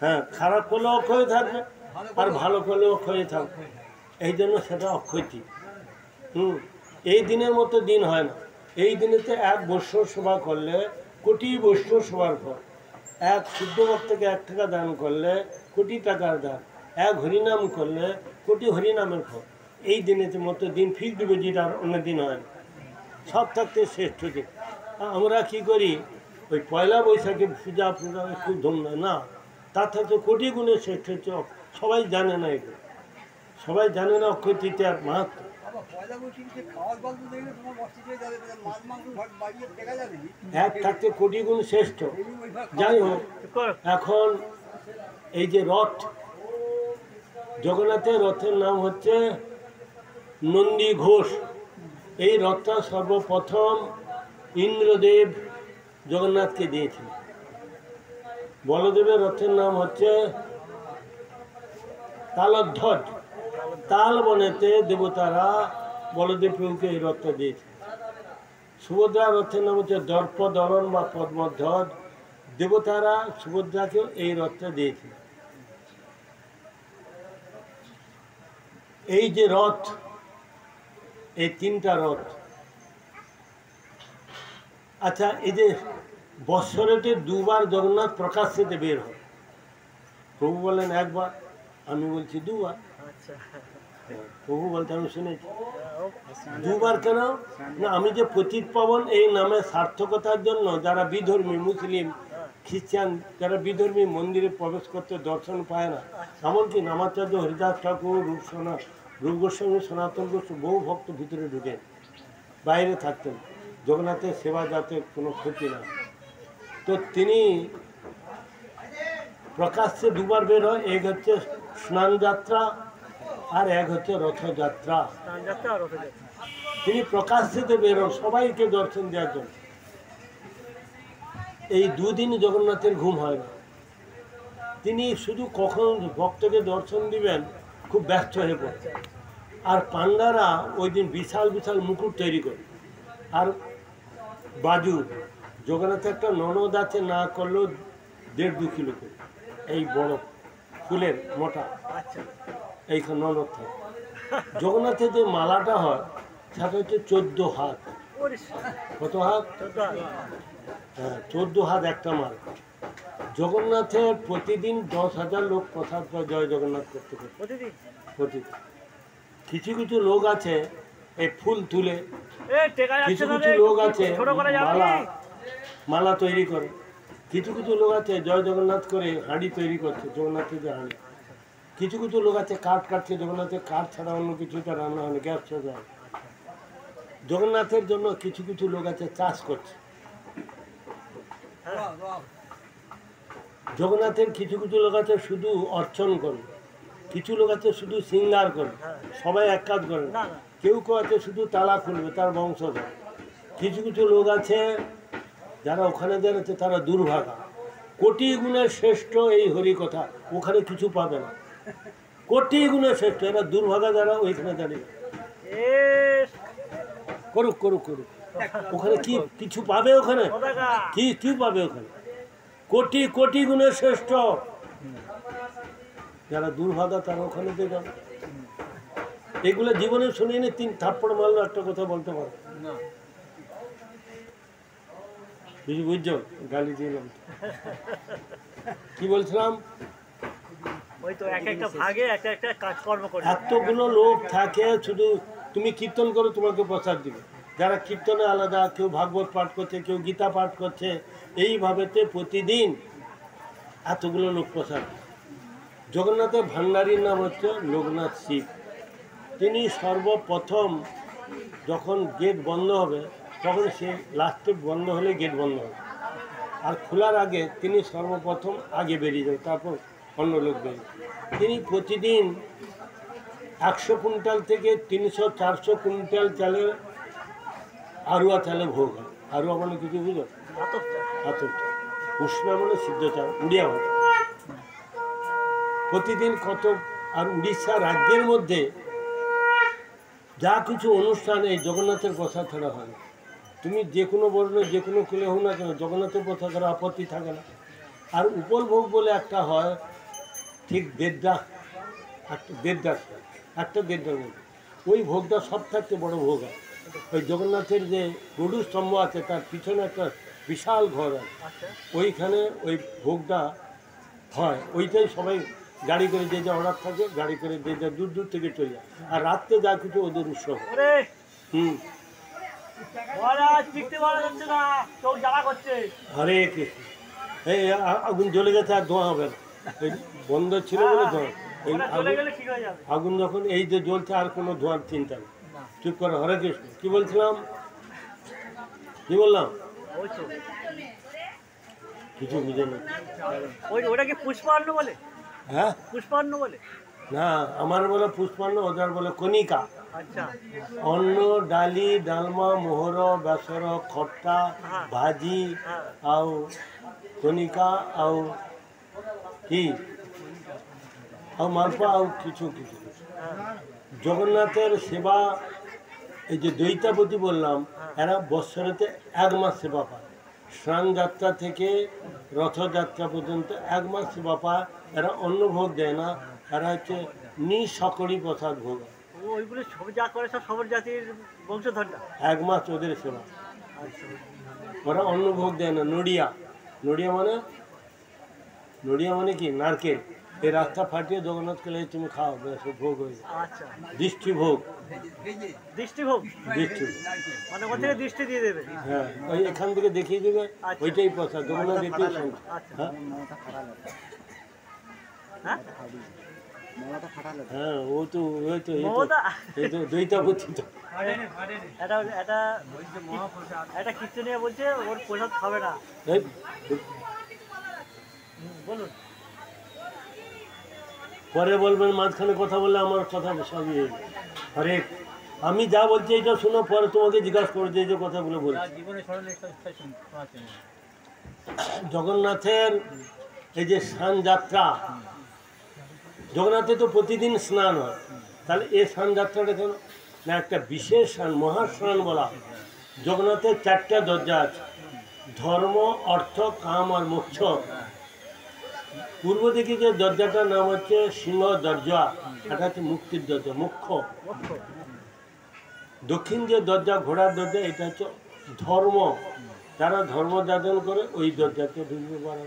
হ্যাঁ, খারাপ করলেও অক্ষয়ে থাকবে, আর ভালো করলেও অক্ষয়ে থাকবে। এই জন্য সেটা অক্ষয়তি। এই দিনের মতো দিন হয় না। এই দিনেতে এক বৎসর সেবা করলে কোটি বৎসর সেবার ফল, এক শুদ্ধ ভক্তকে 1 টাকা দান করলে কোটি টাকার দান, এক হরিনাম করলে কোটি হরিনামের ফল। এই দিনের মতো দিন ফিক্সড ডিপোজিট আর অন্য দিন হয় না। সব থাকতে শ্রেষ্ঠ দিন। আমরা কি করি? ওই পয়লা বৈশাখে পূজা খুব ধুমধাম না, তার থাকতে কোটি গুণের শ্রেষ্ঠ হচ্ছে। সবাই জানে না এগুলো, সবাই জানে না অক্ষয় তৃতীয়ার মাহাত্ম। এক থাকতে কোটি গুণ শ্রেষ্ঠ। যাই হোক, এখন এই যে রথ, জগন্নাথের রথের নাম হচ্ছে নন্দী ঘোষ। এই রথটা সর্বপ্রথম ইন্দ্রদেব জগন্নাথকে দিয়েছিল। বলদেবের রথের নাম হচ্ছে তালধ্বজ। তাল বনেতে দেবতারা বলদেব প্রভুকে এই রথটা দিয়েছে। সুভদ্রার রথের নাম হচ্ছে দর্পদলন বা পদ্মধ্বজ। দেবতারা সুভদ্রাকেও এই রথটা দিয়েছে। এই যে রথ, এই 3টা রথ। আচ্ছা, এই যে বৎসরেতে 2বার জগন্নাথ প্রকাশ্যেতে বের হয়। প্রভু বলেন একবার, আমি বলছি 2বার। প্রভু বলতে আমি শুনেছি 2বার। কেন না? আমি যে পতিত পাবন এই নামে সার্থকতার জন্য যারা বিধর্মী, মুসলিম, খ্রিস্টান, যারা বিধর্মী মন্দিরে প্রবেশ করতে দর্শন পায় না, এমনকি নামাচার্য হরিদাস ঠাকুর, রূপ গোস্বামী, সনাতন গোস্বামী, বহু ভক্ত ভিতরে ঢুকেন, বাইরে থাকতেন, জগন্নাথের সেবা যাতে কোনো ক্ষতি না। তো তিনি প্রকাশ্যে 2বার বের হয়। এক হচ্ছে স্নান যাত্রা, আর এক হচ্ছে রথযাত্রা। তিনি প্রকাশ্যেতে বের হন সবাইকে দর্শন দেওয়ার জন্য। এই 2 দিন জগন্নাথের ঘুম হয় না। তিনি শুধু কখন ভক্তকে দর্শন দিবেন খুব ব্যস্ত হয়ে পড়ে। আর পান্ডারা ওই দিন বিশাল বিশাল মুকুট তৈরি করে, আর বাজু। জগন্নাথের একটা ননদ আছে, না করলেও 1.5-2 কিলো করে, এই বড় ফুলের মোটা, এইখানে ননদ থাকে। জগন্নাথের যে মালাটা হয় সেটা হচ্ছে 14 হাত। কত হাত? হ্যাঁ, 14 হাত একটা মালা। জগন্নাথের প্রতিদিন 10,000 লোক প্রসাদ পায় জয় জগন্নাথ করতে করতে প্রতিদিন। কিছু কিছু লোক আছে এই ফুল তুলে, কিছু কিছু লোক আছে মালা তৈরি করে, কিছু কিছু লোক আছে জয় জগন্নাথ করে হাঁড়ি তৈরি করছে, জগন্নাথের যে হাঁড়ি। কিছু কিছু লোক আছে কাঠ কাটছে, জগন্নাথের কাঠ ছাড়া অন্য কিছুটা রান্না হয় না, গ্যাস ছাড়া। জগন্নাথের জন্য কিছু কিছু লোক আছে চাষ করছে। জগন্নাথের কিছু কিছু লোক আছে শুধু অর্চন করে, কিছু লোক আছে শুধু শৃঙ্গার করে, সবাই এক কাজ করে না। কেউ কেউ আছে শুধু তালা খুলবে, তার বংশধর। কিছু কিছু লোক আছে যারা ওখানে দাঁড়াচ্ছে, তারা দুর্ভাগা, কোটি গুণে শ্রেষ্ঠ এই হরি কথা, ওখানে কিছু পাবে না। কোটি গুণে শ্রেষ্ঠ, এরা দুর্ভাগা যারা ওইখানে দাঁড়িয়ে করুক করুক করুক, ওখানে কি কিছু পাবে? ওখানে কি কি পাবে? ওখানে কোটি কোটি গুণে শ্রেষ্ঠ যারা দুর্ভাগা, তারা ওখানে দিয়ে যাবে। এগুলো জীবনে শুনিনি, 3 থাপ্পড় মারলো একটা কথা বলতে পারো। বুঝছো? গালি দিলাম। কি বলছিলাম? এতগুলো লোক থাকে, শুধু তুমি কীর্তন করো, তোমাকে প্রসাদ দিবে। যারা কীর্তনে আলাদা, কেউ ভাগবত পাঠ করছে, কেউ গীতা পাঠ করছে, এইভাবেতে প্রতিদিন এতগুলো লোক প্রসাদ। জগন্নাথের ভান্ডারীর নাম হচ্ছে লোকনাথ শিব। তিনি সর্বপ্রথম যখন গেট বন্ধ হবে, তখন সে লাস্টে বন্ধ হলে গেট বন্ধ হবে, আর খোলার আগে তিনি সর্বপ্রথম আগে বেরিয়ে যাবে, তারপর অন্য লোক বেরিয়ে। তিনি প্রতিদিন 100 কুইন্টাল থেকে 300-400 কুইন্টাল চালের আরুয়া চালে ভোগ হয়। আরুয়া মানে কিছু বুঝো? আতর চাল, উষ্ণা মানে সিদ্ধ চাল, উড়িয়া ভাষা। প্রতিদিন কত! আর উড়িষ্যা রাজ্যের মধ্যে যা কিছু অনুষ্ঠান এই জগন্নাথের কথা ছাড়া হয় না। তুমি যে কোনো বর্ণে যে কোনো কুলে হোক না কেন, জগন্নাথের কথা ছাড়া আপত্তি থাকে না। আর উপলভোগ বলে একটা হয়, ঠিক দেড়দাস, একটা দেড়দার মধ্যে ওই ভোগটা সব থাকতে বড় ভোগ হয়। ওই জগন্নাথের যে গরু স্তম্ভ আছে, তার পিছনে একটা বিশাল ঘর আছে, ওইখানে ওই ভোগটা হয়। ওইটাই সবাই গাড়ি করে যে যা অর্ডার থাকে, গাড়ি করে যে যা দূর দূর থেকে চলে যায়। আর রাত্রে যা কিছু ওদের উৎসব। হরে কৃষ্ণ। এই আগুন জ্বলে গেছে, আর ধোঁয়া হবে না। এই বন্ধ ছিল বলে ধোঁয়া। এই আগুন যখন এই যে জ্বলছে, আর কোনো ধোঁয়ার চিন্তা নেই। চুপ করে। হরে কৃষ্ণ। কি বলছিলাম? কি বললাম? কিছু বুঝে না। ওটা কি পুষ্পান্ন বলে? হ্যাঁ, পুষ্পান্ন বলে না, আমার বলে পুষ্পান্ন, ওদের বলে কণিকা। আচ্ছা। অন্ন, ডালি, ডালমা, মোহর, বেসর, খট্টা, ভাজি, ଆଉ কণিকা, ଆଉ কি, ଆଉ মালপোয়া, ଆଉ কিছু কিছু। জগন্নাথের সেবা, এই যে দৈতাপতি বললাম, এরা বৎসরেতে 1 মাস সেবা পায়। স্নান যাত্রা থেকে রথযাত্রা পর্যন্ত 1 মাস সেবা পায়। এরা অন্য ভোগ দেয় না, এরা হচ্ছে নিঃসকরি প্রসাদ ভোগ। ওইগুলো সব যা করে সব সবর জাতির বংশধররা 1 মাস ওদের সেবা। ওরা অন্য ভোগ দেয় না। নড়িয়া, নড়িয়া মানে কি? নারকেল। এই রাস্তা ফাটিয়ে জগন্নাথ কেলে তুমি খাও, বেশ ভোগ হয়ে যায়। আচ্ছা। দৃষ্টিভোগ, দৃষ্টিভোগ, দৃষ্টি মানে ওর থেকে দৃষ্টি দিয়ে দেবে। হ্যাঁ, ওই এখান থেকে দেখিয়ে দেবে, ওইটাই প্রসাদ। জগন্নাথ দ্বিতীয় সংখ্যা। হ্যাঁ, হ্যাঁ, ও তো ওই তো এই তো দৈতাপতি তো। এটা কীর্তনিয়া বলছে ওর প্রসাদ খাবে না। বলুন, পরে বলবেন, মাঝখানে কথা বললে আমার কথা সবই। আরে আমি যা বলছি এটা শোনো, পরে তোমাকে জিজ্ঞাসা করছে যে কথাগুলো বলছি। জগন্নাথের এই যে স্নান যাত্রা, জগন্নাথে তো প্রতিদিন স্নান হয়, তাহলে এই স্নান যাত্রাটা কেন না? একটা বিশেষ স্নান, মহাস্নান বলা। জগন্নাথের 4টা দরজা আছে, ধর্ম, অর্থ, কাম আর মোক্ষ। পূর্ব দিকে যে দরজাটার নাম হচ্ছে সিংহ দরজা, এটা হচ্ছে মুক্তির দরজা, মুখ্য। দক্ষিণ যে দরজা, ঘোড়ার দরজা, এটা হচ্ছে ধর্ম। যারা ধর্ম যাজন করে ওই দরজাতে ঢুকতে পারে।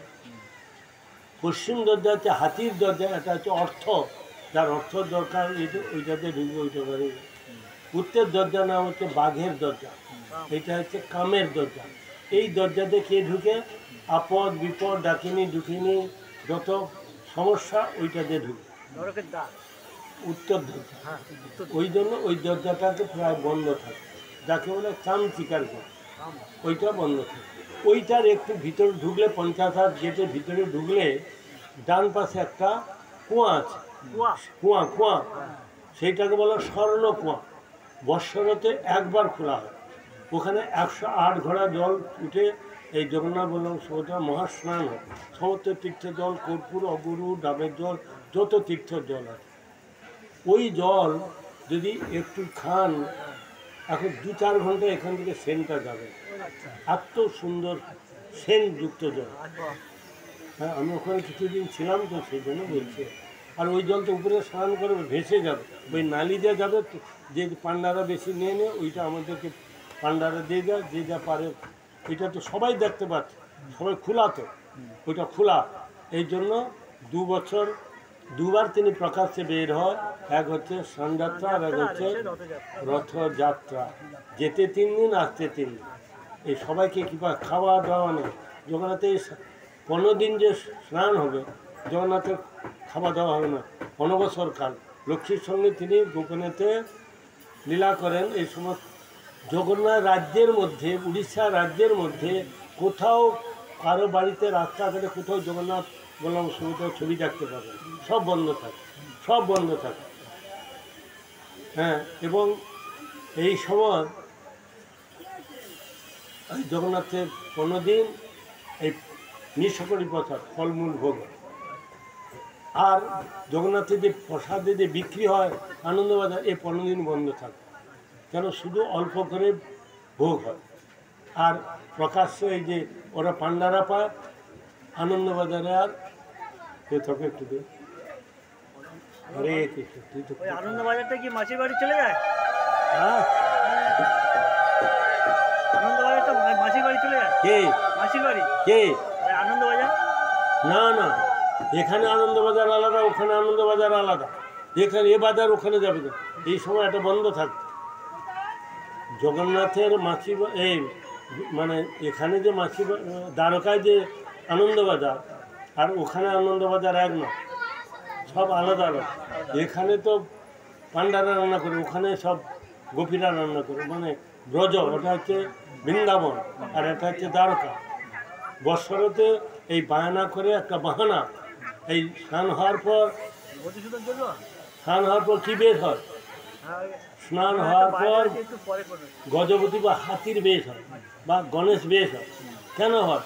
পশ্চিম দরজা হচ্ছে হাতির দরজা, এটা হচ্ছে অর্থ। যার অর্থ দরকার ওইটাতে ঢুকবে, ওইটা পারে। উত্তর দরজার নাম হচ্ছে বাঘের দরজা, এটা হচ্ছে কামের দরজা। এই দরজাতে কে ঢুকে? আপদ বিপদ, ডাকিনি দুঃখিনী, যত সমস্যা ওইটাতে ঢুকে। উত্তর দরজা। ওই জন্য ওই দরজাটাকে প্রায় বন্ধ থাকে, যাকে বলে চামচিকার ঘর, ওইটা বন্ধ থাকে। ওইটার একটু ভিতরে ঢুকলে, 50 হাত গেটের ভিতরে ঢুকলে ডান পাশে একটা কুয়া আছে, কুয়া, সেইটাকে বলে স্বর্ণ কুয়া। বৎসরতে একবার খোলা হয়। ওখানে 108 ঘোড়া জল উঠে এই জগন্নাথ বল্লভ সুভদ্রা মহাস্নান হয়। সমস্ত তীর্থের জল, কর্পূর, অগুরু, ডাবের জল, যত তীর্থের জল আছে, ওই জল যদি একটু খান, এখন 2-4 ঘন্টা এখান থেকে সেন্টটা যাবে, এত সুন্দর সেন্টযুক্ত জল। হ্যাঁ, আমি ওখানে কিছুদিন ছিলাম তো, সেই জন্য বলছি। আর ওই জল তো উপরে স্নান করে ভেসে যাবে, ওই নালি দিয়ে যাবে, যে পান্ডারা বেশি নিয়ে নেয় ওইটা আমাদেরকে পান্ডারা দিয়ে দেয়, যে যা পারে। এটা তো সবাই দেখতে পাচ্ছে, সবাই খোলা তো, ওইটা খোলা। এই জন্য 2 বছর 2বার তিনি প্রকাশ্যে বের হয়। এক হচ্ছে স্নানযাত্রা, আর এক হচ্ছে রথযাত্রা। যেতে 3 দিন, আসতে 3 দিন। এই সবাইকে কৃপা, খাওয়া দাওয়া নেই। জগন্নাথের 15 দিন যে স্নান হবে, জগন্নাথের খাওয়া দাওয়া হবে না। অনবসর কাল লক্ষ্মীর সঙ্গে তিনি গোপনেতে লীলা করেন। এই সময় জগন্নাথ রাজ্যের মধ্যে, উড়িষ্যা রাজ্যের মধ্যে কোথাও কারো বাড়িতে রাস্তাঘাটে কোথাও জগন্নাথ বললাম সুভদ্রার ছবি দেখতে পাবেন, সব বন্ধ থাকে, সব বন্ধ থাকে। হ্যাঁ, এবং এই সময় জগন্নাথের 15 দিন এই নিঃসকরি প্রসাদ, ফলমূল ভোগ। আর জগন্নাথের যে প্রসাদে যে বিক্রি হয় আনন্দবাজার, এই 15 দিন বন্ধ থাকে, কেন শুধু অল্প করে ভোগ হয়। আর প্রকাশ্যে এই যে ওরা পান্ডারা পায় আনন্দবাজারে, আর তোকে একটু দে। আরে তুই তো ওই আনন্দবাজারটা কি মাসির বাড়ি চলে যায়? হ্যাঁ, আনন্দবাজারটা মাসির বাড়ি চলে যায়? কে মাসির বাড়ি কে? ওই আনন্দবাজার? না না, এখানে আনন্দবাজার আলাদা, ওখানে আনন্দবাজার আলাদা। এখানে এ বাজার ওখানে যাবে না, এই সময় এটা বন্ধ থাকবে। জগন্নাথের মাসি, এই মানে এখানে যে মাসি, দ্বারকায় যে আনন্দবাজার আর ওখানে আনন্দবাজার এক না, সব আলাদা আলাদা। এখানে তো পান্ডারা রান্না করে, ওখানে সব গোপীরা রান্না করে, মানে ব্রজ, ওটা হচ্ছে বৃন্দাবন, আর এটা হচ্ছে দ্বারকা। বৎসরতে এই বায়না করে একটা বাহানা, এই স্নান হওয়ার পর, মধুসূদন জন্য? স্নান হওয়ার পর কী বেশ হয়? স্নান হওয়ার পর একটু পরে করবে। গজপতি বা হাতির বেশ হয়, বা গণেশ বেশ হয়। কেন হয়?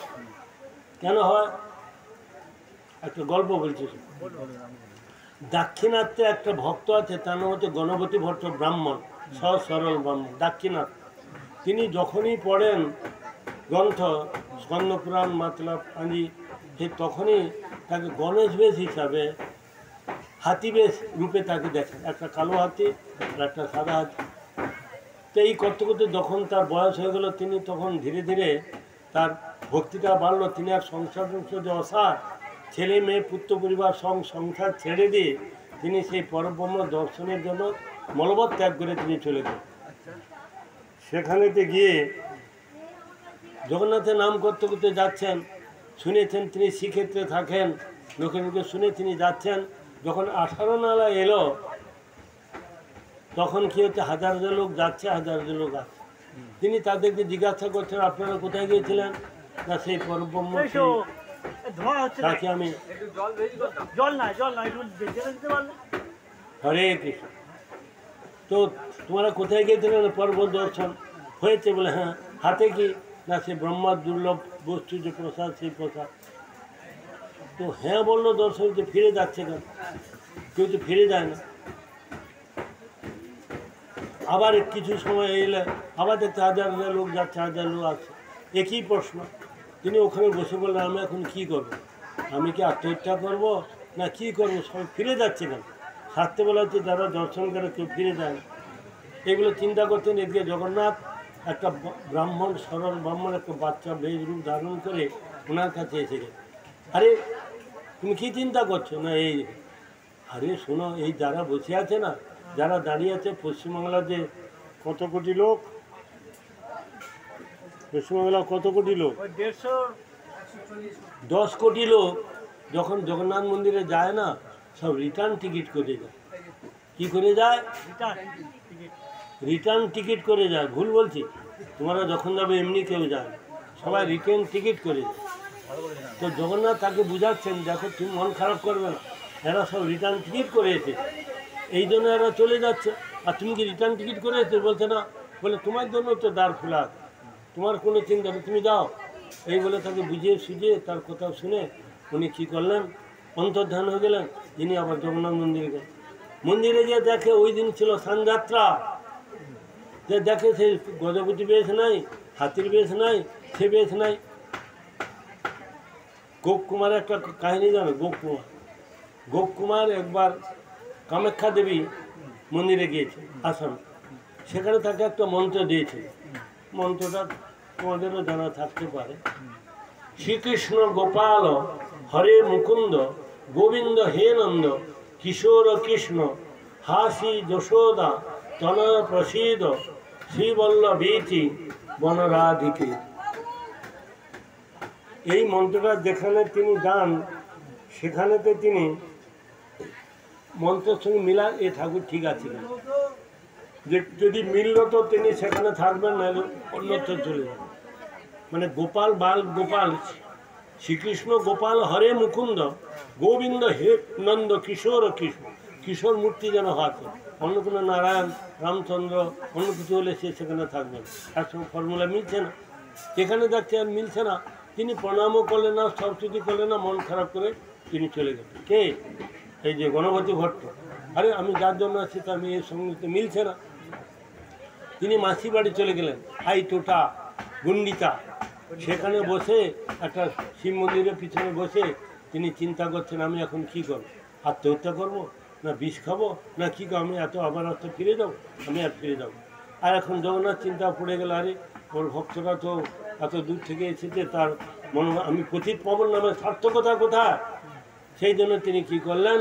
কেন হয়? একটা গল্প বলছি। দাক্ষিণাত্যে একটা ভক্ত আছে, তার নাম হচ্ছে গণপতি ভট্ট ব্রাহ্মণ, সহজ সরল ব্রাহ্মণ, দাক্ষিণাত্য। তিনি যখনই পড়েন গ্রন্থ স্কন্দপুরাণ, মাতলাব, পাঞ্জি, ঠিক তখনই তাকে গণেশ বেশ হিসাবে হাতি বেশ রূপে তাকে দেখেন, একটা কালো হাতি আর একটা সাদা হাতি। তো এই করতে করতে যখন তার বয়স হয়ে গেল, তিনি তখন ধীরে ধীরে তার ভক্তিটা বাড়লো। তিনি আর সংসার যে অসার, ছেলে মেয়ে পুত্র পরিবার সংসার ছেড়ে দিয়ে তিনি সেই পরব্রহ্ম দর্শনের জন্য মলবৎ ত্যাগ করে তিনি চলে গেলেন। সেখানেতে গিয়ে জগন্নাথের নাম করতে করতে যাচ্ছেন, শুনেছেন তিনি শ্রীক্ষেত্রে থাকেন, লোকে লোকে শুনে তিনি যাচ্ছেন। যখন 18 নালা এলো, তখন কী হচ্ছে, হাজার হাজার লোক যাচ্ছে, হাজার হাজার লোক আসছে। তিনি তাদেরকে জিজ্ঞাসা করছেন, আপনারা কোথায় গিয়েছিলেন? না, সেই পরব্রহ্ম ধোঁয়া হচ্ছে তাকে আমি, জল না, জল না, একটু জেনে দিতে পারলে। হরে কৃষ্ণ। তো তোমরা কোথায় গিয়েছিলেন? পর্বত দর্শন হয়েছে বলে। হ্যাঁ, হাতে কি? না, সে ব্রহ্মার দুর্লভ বস্তু যে প্রসাদ, সেই প্রসাদ। তো হ্যাঁ বললো, দর্শন যে ফিরে যাচ্ছে কেন? কেউ তো ফিরে যায় না। আবার কিছু সময় এলে আবার দেখতে হাজার হাজার লোক যাচ্ছে, হাজার লোক আসছে, একই প্রশ্ন। তিনি ওখানে বসে বললেন, আমি এখন কী করবো? আমি কি আত্মহত্যা করব না কী করবো? সবাই ফিরে যাচ্ছে কেন? শাস্ত্রে বলা হচ্ছে যারা দর্শন করে কেউ ফিরে যায় না। এগুলো চিন্তা করতেন। এদিকে জগন্নাথ একটা ব্রাহ্মণ, সরল ব্রাহ্মণ, একটা বাচ্চা বেশ রূপ ধারণ করে ওনার কাছে এসে গেছে। আরে তুমি কী চিন্তা করছো? না এই, আরে শোনো, এই যারা বসে আছে না, যারা দাঁড়িয়ে আছে, পশ্চিমবাংলার যে কত কোটি লোক, পশ্চিমবাংলার কত কোটি লোক? 10 কোটি লোক যখন জগন্নাথ মন্দিরে যায় না, সব রিটার্ন টিকিট করে যায়। কি করে যায়? রিটার্ন টিকিট করে যায়। ভুল বলছি? তোমরা যখন যাবে এমনি কেউ যায়, সবাই রিটার্ন টিকিট করে যায়। তো জগন্নাথ তাকে বুঝাচ্ছেন, দেখো তুমি মন খারাপ করবে না, এরা সব রিটার্ন টিকিট করে এসেছে, এই জন্য এরা চলে যাচ্ছে। আর তুমি কি রিটার্ন টিকিট করে এসেছো? বলছে না। বলে তোমার জন্য তো দ্বার খোলা আছে, তোমার কোনো চিন্তা নেই, তুমি যাও। এই বলে তাকে বুঝিয়ে সুঝিয়ে তার কথা শুনে উনি কী করলেন, অন্তর্ধান হয়ে গেলেন। যিনি আবার জগন্নাথ মন্দিরে গেলেন। মন্দিরে গিয়ে দেখে ওই দিন ছিল স্নানযাত্রা, যে দেখে সেই গজপতি বেশ নাই, হাতির বেশ নাই, সে বেশ নাই। গোপকুমার একটা কাহিনী জানো? গোপকুমার একবার কামাখ্যা দেবী মন্দিরে গিয়েছে আসাম, সেখানে তাকে একটা মন্ত্র দিয়েছে। মন্ত্রটা তোমাদেরও জানা থাকতে পারে। শ্রীকৃষ্ণ গোপাল হরে মুকুন্দ গোবিন্দ হে নন্দ কিশোর কৃষ্ণ হাসি যশোদা তনয় প্রসীদ শ্রীবল্লভীতি বনরাধিকে। এই মন্ত্রটা যেখানে তিনি যান সেখানেতে তিনি মন্ত্রের সঙ্গে মিলান, এ ঠাকুর ঠিক আছে কিনা। যে যদি মিলল তো তিনি সেখানে থাকবেন, না অন্যত্র চলে যাবেন। মানে গোপাল বাল গোপাল, শ্রীকৃষ্ণ গোপাল হরে মুকুন্দ গোবিন্দ হে নন্দ কিশোর কৃষ্ণ, কিশোর মূর্তি যেন হাতে, অন্য কোনো নারায়ণ রামচন্দ্র অন্য কিছু হলে সে সেখানে থাকবেন। একসঙ্গে ফর্মুলা মিলছে না, এখানে দেখছে আর মিলছে না। তিনি প্রণামও করলেন না, সবস্তুতি করলেন না, মন খারাপ করে তিনি চলে গেলেন। কে? এই যে গণপতি ভট্ট। আরে আমি যার জন্য আছি তা আমি এর সঙ্গে মিলছে না। তিনি মাসি বাড়ি চলে গেলেন, আই টোটা গুন্ডিতা। সেখানে বসে একটা শিব মন্দিরের পিছনে বসে তিনি চিন্তা করছেন, আমি এখন কি করব? আত্মহত্যা করব, না বিষ খাবো, না কী করবো? আমি আবার ফিরে যাবো, আমি আর ফিরে যাবো। আর এখন জগন্নাথ চিন্তা পড়ে গেল, আরে ওর ভক্তরা তো এত দূর থেকে এসেছে, তার মনে আমি পতিত পাবন নামে সার্থকতা কোথায়? সেই জন্য তিনি কি করলেন,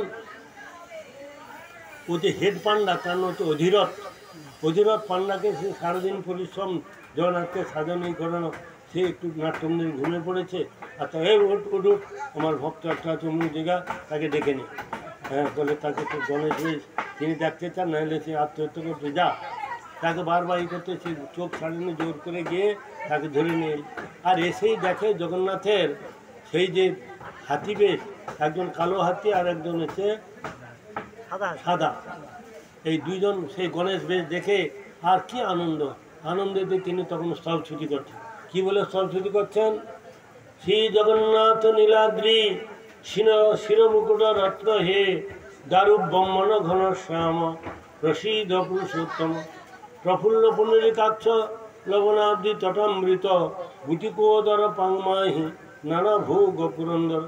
ও যে হেড পান্ডা, তার নাম হচ্ছে অধীরথ পান্ডাকে সে সারাদিন পরিশ্রম জগন্নাথকে সাজানো করানো, সে একটু নাট্যমন্দির ঘুমিয়ে পড়েছে। আর তা ওঠ আমার ভক্ত একটা অমুক জায়গা, তাকে ডেকে নে। হ্যাঁ, বলে তাকে তো গণেশ তিনি দেখতে চান, নাহলে সে আত্মহত্যা করতে যা। তাকে বারবার করতে, সে চোখ ছাড়িয়ে জোর করে গিয়ে তাকে ধরে নিয়ে, আর এসেই দেখে জগন্নাথের সেই যে হাতি বেশ, একজন কালো হাতি আর একজন হচ্ছে সাদা, এই দুইজন সেই গণেশ বেশ দেখে আর কি আনন্দে তিনি তখন স্তবস্তুতি করছেন। কি বলে স্তবস্তুতি করছেন? শ্রী জগন্নাথ নীলাদ্রি শিরমুকুট রত্ন হে দারু ব্রহ্মণ ঘন শ্যাম প্রসীদ পুরুষোত্তম প্রফুল্ল পুণ্ডরিকাক্ষ লবণাব্দি তটামৃত গুটিকোদর পাংমাহি নানা ভোগ পুরন্দর।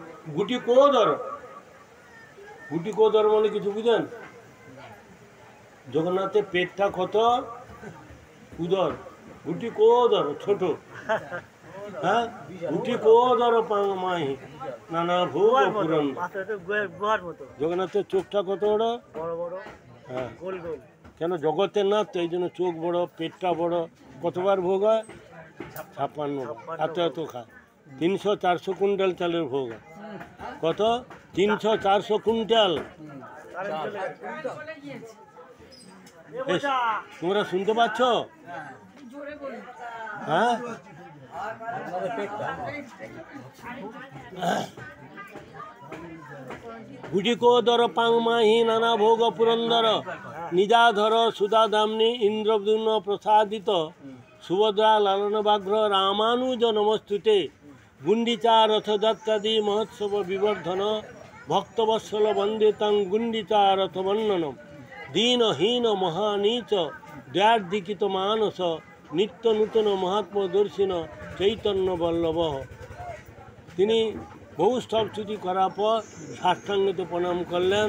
গুটিকোদর মানে কিছু বুঝেন? জগন্নাথের পেটটা কত উদর, গুটিকোদর ছোট, হ্যাঁ, গুটিকোদর পাংমাহি নানা ভোগ পুরন্দর। জগন্নাথের চোখটা কত বড়, হ্যাঁ, কেন জগতের নাথ তো, এই জন্য চোখ বড়, পেটটা বড়। কতবার ভোগ হয়? 56 এত খায়। 300-400 কুইন্টাল চালের ভোগ হয়। কত? 300-400 কুইন্টাল। তোমরা শুনতে পাচ্ছ? হ্যাঁ, গুটিকোদর পাংমাহি নানা ভোগ পুরন্দর নিজাধর সুধা দামনি ইন্দ্রদ্যুম্ন প্রসাদিত সুভদ্রা লালনবাঘ্র রামানুজ নমস্তুতে গুন্ডিচা রথযাত্রাদি মহোৎসব বিবর্ধন ভক্তবৎসল বন্দিতং গুন্ডিচা রথ বর্ণনম দীনহীন মহানীচ দয়ার্দিকিত মানস নিত্য নূতন মহাত্মদর্শিন চৈতন্য বল্লভ। তিনি বহু স্তবস্তুতি করার পর সাষ্টাঙ্গতে প্রণাম করলেন,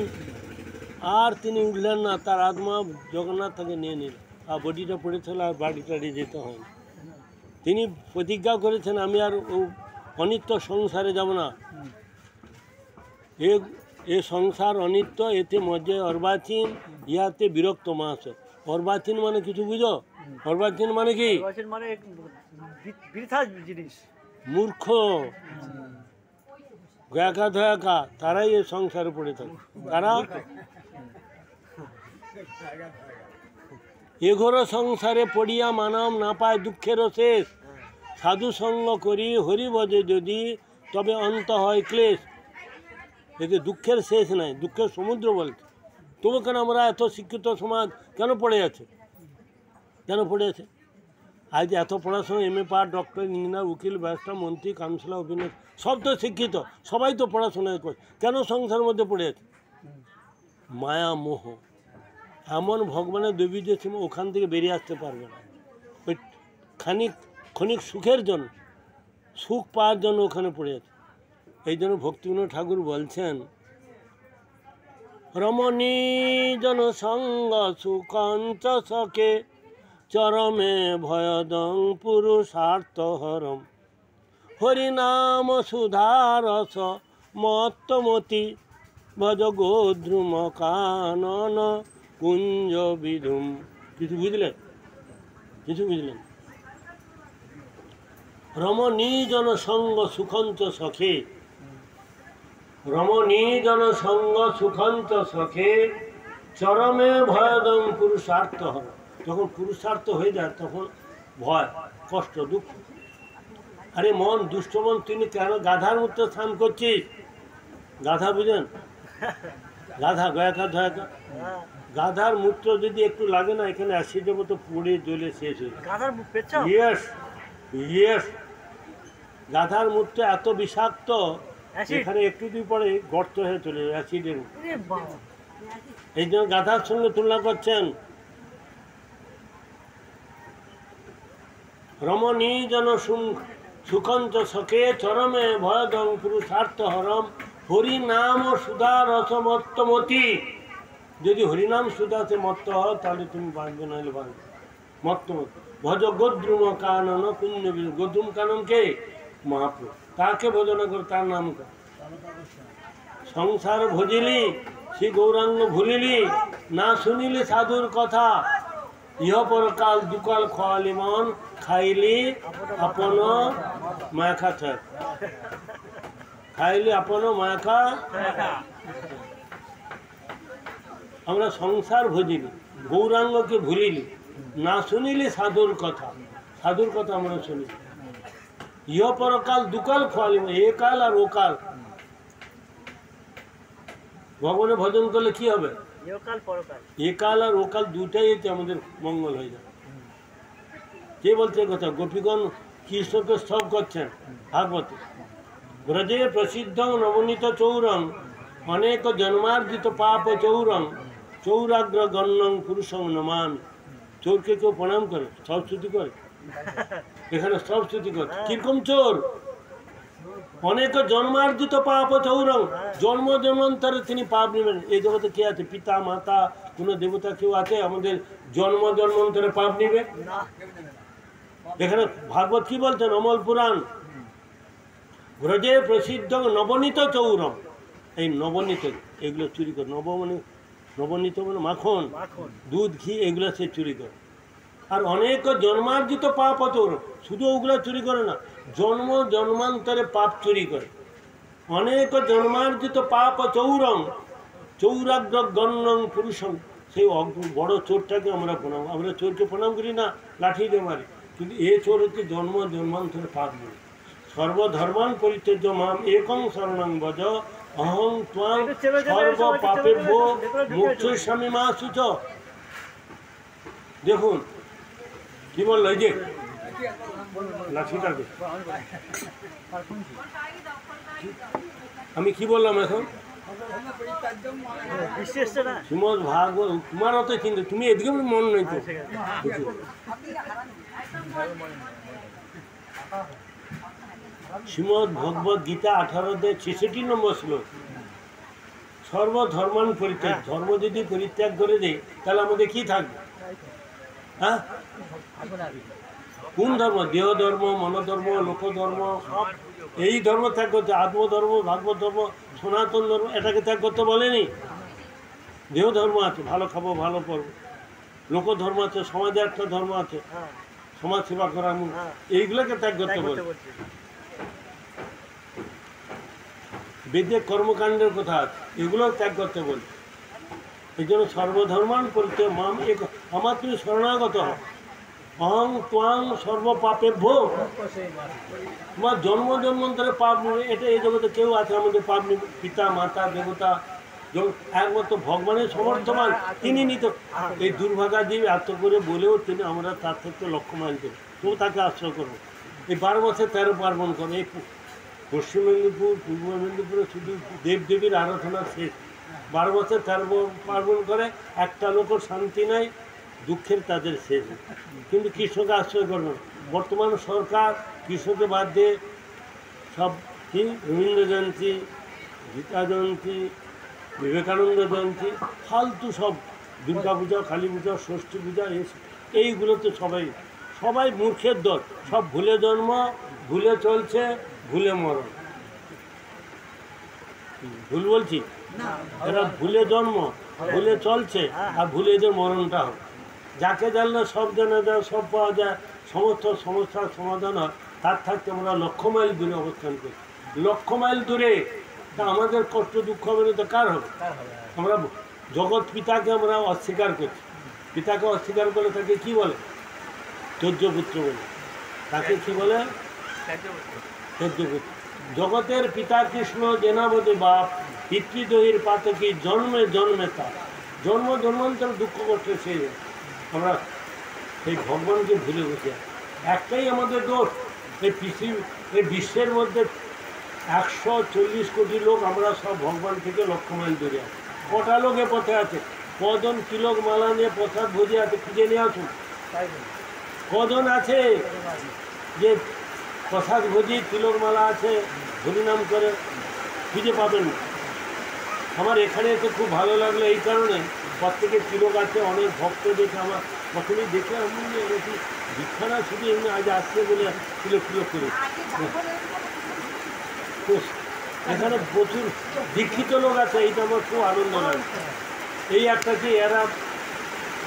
আর তিনি উঠলেন না। তার আত্মা জগন্নাথ তাকে নিয়ে নিল, আর বডিটা পড়েছিল, আর বাড়ি টাড়ি যেতে হয়নি। তিনি প্রতিজ্ঞা করেছেন, আমি আর ও অনিত্য সংসারে যাব না। এ সংসার অনিত্য, এতে মজে অর্বাচীন, ইহাতে বিরক্ত মাস। অর্বাচীন মানে কিছু বুঝো? অর্বাচীন মানে কি? মানে বৃথা জিনিস, মূর্খ, গয়াকা ধয়াকা, তারাই এ সংসারে পড়ে থাকে। তারা এঘোর সংসারে পড়িয়া মানব না পায় দুঃখেরও শেষ, সাধু সঙ্গ করি হরি ভজে যদি তবে অন্ত হয় ক্লেশ। এতে দুঃখের শেষ নাই, দুঃখের সমুদ্র বলছে। তবু কেন আমরা এত শিক্ষিত সমাজ কেন পড়ে আছে? কেন পড়ে আছে? আজ এত পড়াশোনা, এমএ পাস, ডক্টর, ইঞ্জিনিয়ার, উকিল, ব্যারিস্টার, মন্ত্রী, কাউন্সিলর, অভিনেতা, সব তো শিক্ষিত, সবাই তো পড়াশোনা করে, কেন সংসারের মধ্যে পড়ে আছে? মায়া মোহ এমন ভগবানের দেবী যে ওখান থেকে বেরিয়ে আসতে পারবে না। ওই ক্ষণিক সুখের জন্য, সুখ পাওয়ার জন্য ওখানে পড়ে আছে। এই জন্য ভক্তিবিনোদ ঠাকুর বলছেন, রমণী জন সঙ্গ সুকাঞ্চ সখে চরমে ভয়দং পুরুষার্থ হরম হরিনাম সুধারস মত্তমতি ভজ গোদ্রুম কানন কুঞ্জ বিধুম। কিছু বুঝলেন? কিছু বুঝলেন? রমণী জন সঙ্গ সুখঞ্চ সখে, রমণী জন সঙ্গ সুখঞ্চ সখে চরমে ভয়দং পুরুষার্থ হরম। যখন পুরুষার্থ হয়ে যায় তখন ভয়, কষ্ট, দুঃখ। আরে মন, দুষ্ট মন, তিনি কেন গাধার মধ্যে স্নান করছিস? গাধা বুঝেন? গাধা গয়াকা ধয়াকা, গাধার মূত্র যদি একটু লাগে না, এখানে অ্যাসিডের মতো পুড়ে জ্বলে শেষ হয়ে যায়। গাধার পেচ্ছাপ? ইয়েস ইয়েস, গাধার মূত্র এত বিষাক্ত, এখানে একটু দিন পরে গর্ত হয়ে চলে যায় অ্যাসিডের। এই জন্য গাধার সঙ্গে তুলনা করছেন। রমণী জন সুখঞ্চ সখে চরমে ভয়দং পুরুষার্থ হরম হরিনাম সুধা রসমত্তমতি। যদি হরিনাম সুধাতে মত্ত হয় তাহলে তুমি বাঁচবে, নাহলে বাঁচবে মত্তমতি। ভজ গোদ্রুম কানন কুঞ্জ বিধুম। গোদ্রুম কানন কে? মহাপ্রভু। তাকে ভজনা করে, তার নাম কর। সংসার ভজিলি শ্রী গৌরাঙ্গ ভুলিলি, না শুনিলি সাধুর কথা। ইহ পরকাল দুকাল খোয়ালি মন, খাইলি আপন মায়াখা থাক। খাইলি আপন মায়াখা। আমরা সংসার ভজিলি, গৌরাঙ্গকে ভুলিলি, না শুনিলি সাধুর কথা। সাধুর কথা আমরা শুনি। ইহ পরকাল দুকাল খোয়ালি মন, এ কাল আর ও কাল। ভগবানের ভজন করলে কি হবে? এ কাল আর ও কাল দুটাই এতে আমাদের মঙ্গল হয়ে যাবে। কে বলছে কথা? গোপীগণ কৃষ্ণকে স্তব করছেন ভাগবতে। ব্রজে প্রসিদ্ধ নবনীত চৌরং অনেক জন্মার্জিত পাপ চৌরং চৌরাগ্র গণ্যং পুরুষং নমামি। চোরকে কেউ প্রণাম করে? সব স্তুতি করে? এখানে সব স্তুতি করে। কিরকম চোর? অনেক জন্মার্জিত পাপ চৌরং, জন্ম জন্মান্তরে তিনি পাপ নেবেন। এই জগতে কে আছে? পিতা মাতা কোনো দেবতা কেউ আছে আমাদের জন্ম জন্মান্তরে পাপ নিবে? এখানে ভাগবত কি বলছেন? অমল পুরাণ, ব্রজে প্রসিদ্ধ নবনীত চৌরম। এই নবনীত এগুলো চুরি করে। নব মানে নবনীত মানে মাখন, দুধ, ঘি, এগুলো সে চুরি করে। আর অনেক জন্মার্জিত পাপ চৌরম, শুধু ওগুলো চুরি করে না, জন্ম জন্মান্তরে পাপ চুরি করে। অনেক জন্মার্জিত পাপ চৌরং চৌরাগ্র গণ্যং পুরুষং। সেই বড় চোরটাকে আমরা প্রণাম, আমরা চোরকে প্রণাম করি না, লাঠি দিয়ে মারি। কিন্তু এ চোর হচ্ছে জন্ম জন্মান্তরে পাপ নেই। সর্বধর্মান পরিত্যজ্য মাম একং শরণং ভজ অহং ত্বাং সর্ব পাপেভ্যো মোক্ষয়িষ্যামি মা শুচ। দেখুন কি বললো, এই যে লাঠিটাকে আমি কি বললাম এখন? শ্রীমদ ভাগবত তোমার হতে, কিন্তু তুমি এদিকে মন নেই তো। শ্রীমদ ভগবত গীতা 18-66 নম্বর শ্লোক। সর্বধর্মান পরিত্যাগ। ধর্ম যদি পরিত্যাগ করে দেয় তাহলে আমাদের কি থাকবে? হ্যাঁ, কোন ধর্ম? দেহ ধর্ম, মনোধর্ম, লোকধর্ম, এই ধর্ম ত্যাগ করতে। আত্মধর্ম, ভাগবত ধর্ম, সনাতন ধর্ম, এটাকে ত্যাগ করতে বলেনি। দেহ ধর্ম আছে, ভালো খাবো, ভালো পড়বো। লোকধর্ম আছে, সমাজে একটা ধর্ম আছে, সমাজ সেবা করা, এইগুলোকে ত্যাগ করতে বলে। বেদে কর্মকাণ্ডের কথা আছে, এগুলো ত্যাগ করতে বলে। এই জন্য সর্বধর্মান পরিত্যাগ মাম এক, আমার তুমি শরণাগত হও। অহং ত্বাং সর্ব পাপেভ্যো। তোমার জন্ম জন্মান্তরে পাপ নেবে, এটা এই জগতে কেউ আছে আমাদের পাপ নেবে? পিতা মাতা দেবতা একমাত্র ভগবানের সমর্থমান তিনি নিত। এই দুর্ভাগা জীব এত করে বলেও তিনি আমরা তার থেকে লক্ষ্য মাইল করি, তবু তাকে আশ্রয় করবো। এই 12 মাসে 13 পার্বণ করে। এই পশ্চিম মেদিনীপুর পূর্ব মেদিনীপুরে শুধু দেবদেবীর আরাধনা শেষ। 12 মাসে 13 পার্বণ করে, একটা লোকও শান্তি নাই, দুঃখের তাদের শেষ। কিন্তু কৃষ্ণকে আশ্রয় করবে না। বর্তমান সরকার কৃষ্ণকে বাদ দিয়ে সব কি রবীন্দ্র জয়ন্তী, গীতা জয়ন্তী, বিবেকানন্দ জয়ন্তী, ফালতু সব দুর্গা পূজা, কালী পূজা, ষষ্ঠী পূজা, এইগুলো তো সবাই মূর্খের দল। সব ভুলে জন্ম, ভুলে চলছে, ভুলে মরণ। ভুল বলছি? এরা ভুলে জন্ম, ভুলে চলছে, আর ভুলে এদের মরণটা হবে। যাকে জানলে সব জানা যায়, সব পাওয়া যায়, সমস্ত সমস্যার সমাধান হয়, তার থাকতে আমরা লক্ষ মাইল দূরে অবস্থান করি। লক্ষ মাইল দূরে তা আমাদের কষ্ট দুঃখ হবে না তো কার হবে? আমরা জগৎ পিতাকে আমরা অস্বীকার করছি। পিতাকে অস্বীকার করে তাকে কি বলে? তৈজপুত্র বলে। তাকে কি বলে? তৈজপুত্র। জগতের পিতা কৃষ্ণ জেনাবতী বাপ, পিতৃদহির পাতকি জন্মে জন্মে তার। জন্ম জন্মান্তর দুঃখ করতে সে আমরা এই ভগবানকে ভুলে বসে। একটাই আমাদের দোষ, এই বিশ্বের মধ্যে 140 কোটি লোক আমরা সব ভগবান থেকে লক্ষ মাইল দূরে আছি। কটা লোকে পথে আছে? কজন তিলক মালা নিয়ে প্রসাদ ভোজে আছে, খুঁজে নিয়ে আসুন। কজন আছে যে প্রসাদ ভোজি তিলক মালা আছে, হরিনাম করে? খুঁজে পাবেন না। আমার এখানে এসে খুব ভালো লাগলো এই কারণে, প্রত্যেকে তিলক আছে, অনেক ভক্ত দেখে আমার প্রথমেই দেখে আমি দীক্ষানা শুধু এমনি আজ আসছে বলে তিলক করে। তো এখানে প্রচুর দীক্ষিত লোক আছে, এইটা আমার খুব আনন্দ লাগে। এই একটা যে এরা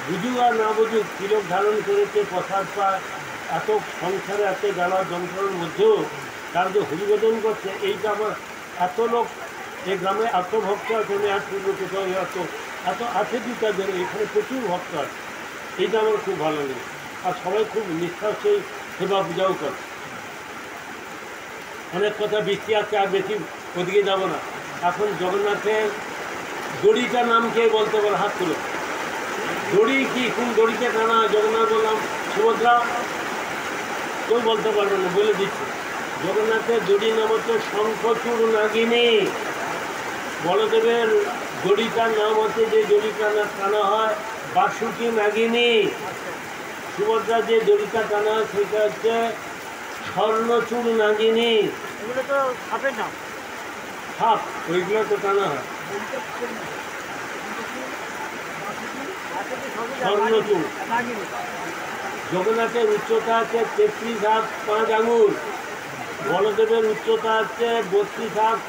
বুঝুক আর না বুঝুক তিলক ধারণ করেছে, প্রসাদ পায়, এত সংসারে এত জ্বালা যন্ত্রণার মধ্যেও তার যে হরিবোধন করছে, এইটা আমার এত লোক এই গ্রামে এত ভক্ত আছে, এত আছে কি তাদের এখানে প্রচুর ভক্ত আছে, এইটা আমার খুব ভালো লাগে। আর সবাই খুব নিষ্ঠার সেই সেবা পূজাও করে। অনেক কথা বৃষ্টি আছে, আর বেশি ওদিকে যাব না। এখন জগন্নাথের দড়িটার নাম কে বলতে পারে? হাত তুলো। দড়ি কি, কোন দড়িতে টানা জগন্নাথ বললাম? সুভদ্রা? কেউ বলতে পারবে না, বলে দিচ্ছি। জগন্নাথের দড়ির নাম হচ্ছে শঙ্খচূড় নাগিনী। বলদেবের দড়িটার নাম হচ্ছে, যে দড়িটা টানা হয়, বাসুকী নাগিনী। সুভদ্রা যে দড়িটা টানা হয় সেটা হচ্ছে স্বর্ণচূড় নাগিনী। এগুলো তো সাপের নাম। সাপ, ওইগুলো তো টানা হয় স্বর্ণচূড়। জগন্নাথের উচ্চতা আছে 33 হাত 5 আঙুল। বলদেবের উচ্চতা আছে 32 হাত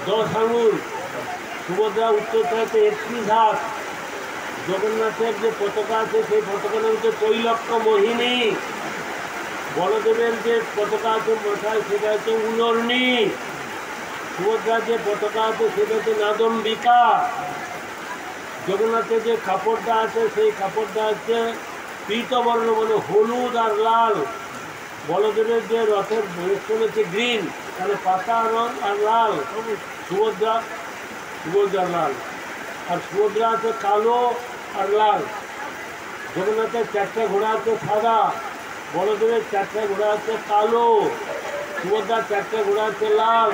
10 আঙুল। সুভদ্রা উচ্চতা আছে 31 হাত। জগন্নাথের যে পতাকা আছে সেই পতাকার নাম হচ্ছে ত্রৈলোক্য মোহিনী। বলদেবের যে পতাকা আছে মাথায় সেটা হচ্ছে উলর্ণী। সুভদ্রার যে পতাকা আছে সেটা হচ্ছে নাদম্বিকা। জগন্নাথের যে কাপড়টা আছে সেই কাপড়টা হচ্ছে পীতবর্ণ, মানে হলুদ আর লাল। বলদেবের যে রথের বেষ্টন হচ্ছে গ্রিন, তাহলে পাতা রং আর লাল। সুভদ্রা লাল, আর সুভদ্রা আছে কালো আর লাল। জগন্নাথের 4টা ঘোড়া আছে সাদা, বলদেবের 4টা ঘোড়া আছে কালো, সুভদ্রার 4টা ঘোড়া আছে লাল।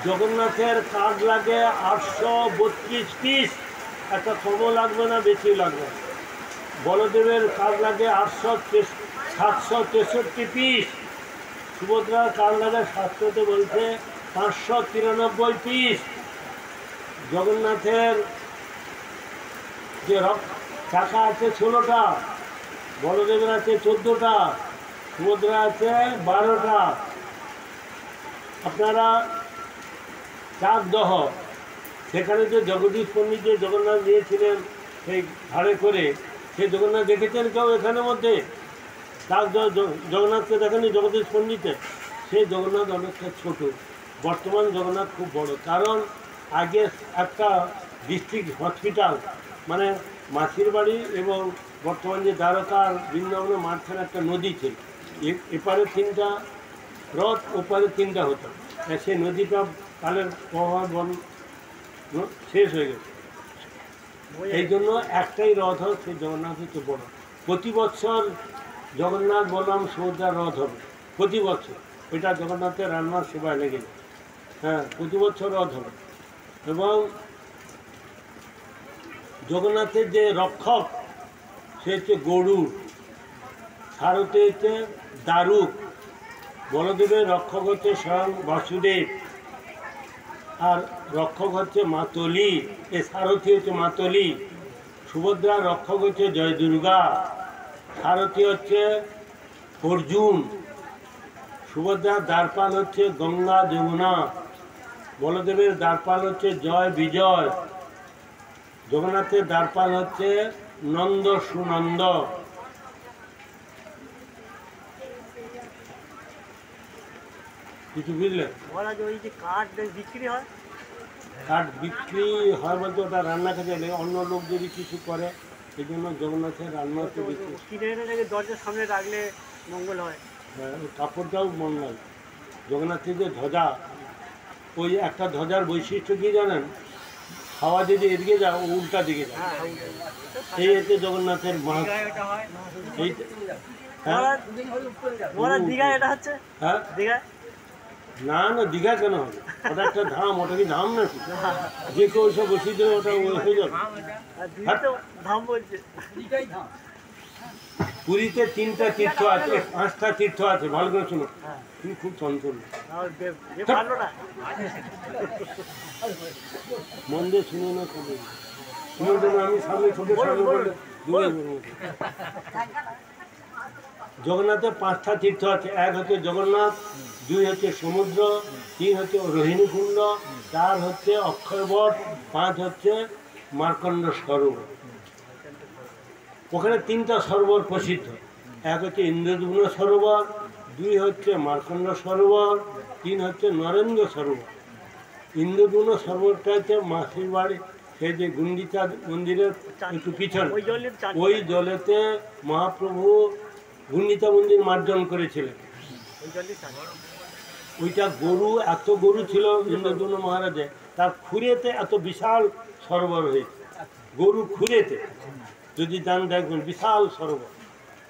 জগন্নাথের কাঠ লাগে 832 পিস, একটা কমও লাগবে না, বেশি লাগবে। বলদেবের কাঠ লাগে 763 পিস। সুভদ্রার কাঠ লাগে শাস্ত্রতে বলছে 593 পিস। জগন্নাথের যে চাকা আছে 16টা, বলদেবের আছে 14টা, সুভদ্রা আছে 12টা। আপনারা চাকদহ, সেখানে যে জগদীশ পণ্ডিত যে জগন্নাথ নিয়েছিলেন সেই ঘাড়ে করে, সেই জগন্নাথ দেখেছেন কেউ এখানের মধ্যে? চাকদহ জগন্নাথকে দেখেনি জগদীশ পণ্ডিতে? সেই জগন্নাথ অনেকটা ছোট, বর্তমান জগন্নাথ খুব বড়। কারণ আগে একটা ডিস্ট্রিক্ট হসপিটাল, মানে মাসির বাড়ি এবং বর্তমান যে দ্বারকার বৃন্দাবনের মাঝখানে একটা নদী ছিল, এপারে 3টা রথ, ওপারে 3টা হতো। সেই নদীটা কালের প্রভাব শেষ হয়ে গেছে। এই জন্য একটাই রথ হচ্ছে জগন্নাথ হচ্ছে বড়। প্রতি বছর জগন্নাথ বলরাম সুভদ্রার রথ হবে প্রতি বছর। ওইটা জগন্নাথের রান্নার সেবায় লেগে যায়। হ্যাঁ, প্রতি বছর রথ হবে। এবং জগন্নাথের যে রক্ষক সে হচ্ছে গরুড়, সারথি হচ্ছে দারুক, বলদেবের রক্ষক হচ্ছে স্বয়ং বাসুদেব, আর রক্ষক হচ্ছে মাতলি, এ সারথি হচ্ছে মাতলি। সুভদ্রার রক্ষক হচ্ছে জয় দুর্গা, সারথি হচ্ছে অর্জুন। সুভদ্রার দ্বারপাল হচ্ছে গঙ্গা যমুনা, বলদেবের দ্বারপাল হচ্ছে জয় বিজয়, জগন্নাথের দ্বারপাল হচ্ছে নন্দ সুনন্দ। কিছু বুঝলেন? মহারাজ ওই যে কাঠ বিক্রি হয়, কাঠ বিক্রি হয় বলতে ওটা রান্না খেতে গেলে অন্য লোক যদি কিছু করে, এই জন্য জগন্নাথের রান্না হচ্ছে বিক্রি। কিনে এনে নাকি দরজার সামনে রাখলে মঙ্গল হয়। হ্যাঁ, ওই কাপড়টাও মন লাগে। জগন্নাথের যে ধ্বজা, ওই একটা ধ্বজার বৈশিষ্ট্য কি জানেন? হাওয়া যদি এদিকে যায় ও উল্টা দিকে যায়। হ্যাঁ, এই হচ্ছে জগন্নাথের মাহাত্ম্য। এই হ্যাঁ মহারাজ দীঘায় এটা হচ্ছে, হ্যাঁ, দীঘায় না না, দীঘা কেন হবে? ওটা একটা ধাম, ওটা কি ধাম নাকি? যে কেউ সব বসিয়ে দেবে ওটা হয়ে যাবে। আর দীঘায় তো ধাম বলছে। পুরীতে 3টা তীর্থ আছে, 5টা তীর্থ আছে, ভালো করে শুনো। হ্যাঁ, তুমি খুব চঞ্চল, আর পারলো না। মন দিয়ে শুনে না কবে শুনে দেবো আমি সামনে ছোটো সামনে বললে দূরে বলবো। জগন্নাথের 5টা তীর্থ আছে। 1 হচ্ছে জগন্নাথ, 2 হচ্ছে সমুদ্র, 3 হচ্ছে রোহিণীকুণ্ড, 4 হচ্ছে অক্ষয়বট, 5 হচ্ছে মার্কণ্ড সরোবর। ওখানে 3টা সরোবর প্রসিদ্ধ। 1 হচ্ছে ইন্দ্রদ্যুম্ন সরোবর, 2 হচ্ছে মার্কণ্ড সরোবর, 3 হচ্ছে নরেন্দ্র সরোবর। ইন্দ্রদ্যুম্ন সরোবরটা হচ্ছে মাসির বাড়ি, সেই যে গুন্ডিচা মন্দিরের একটু পিছনে, ওই জলে চান ওই জলেতে মহাপ্রভু গুন্ডিচা মন্দির মার্জন করেছিলেন। ওই জলে চান। ওইটা গরু, এত গরু ছিল ইন্দ্রদ্যুম্ন মহারাজের, তার খুঁড়েতে এত বিশাল সরোবর হয়েছে। গরু খুঁড়েতে যদি যান দেখবেন বিশাল সরোবর,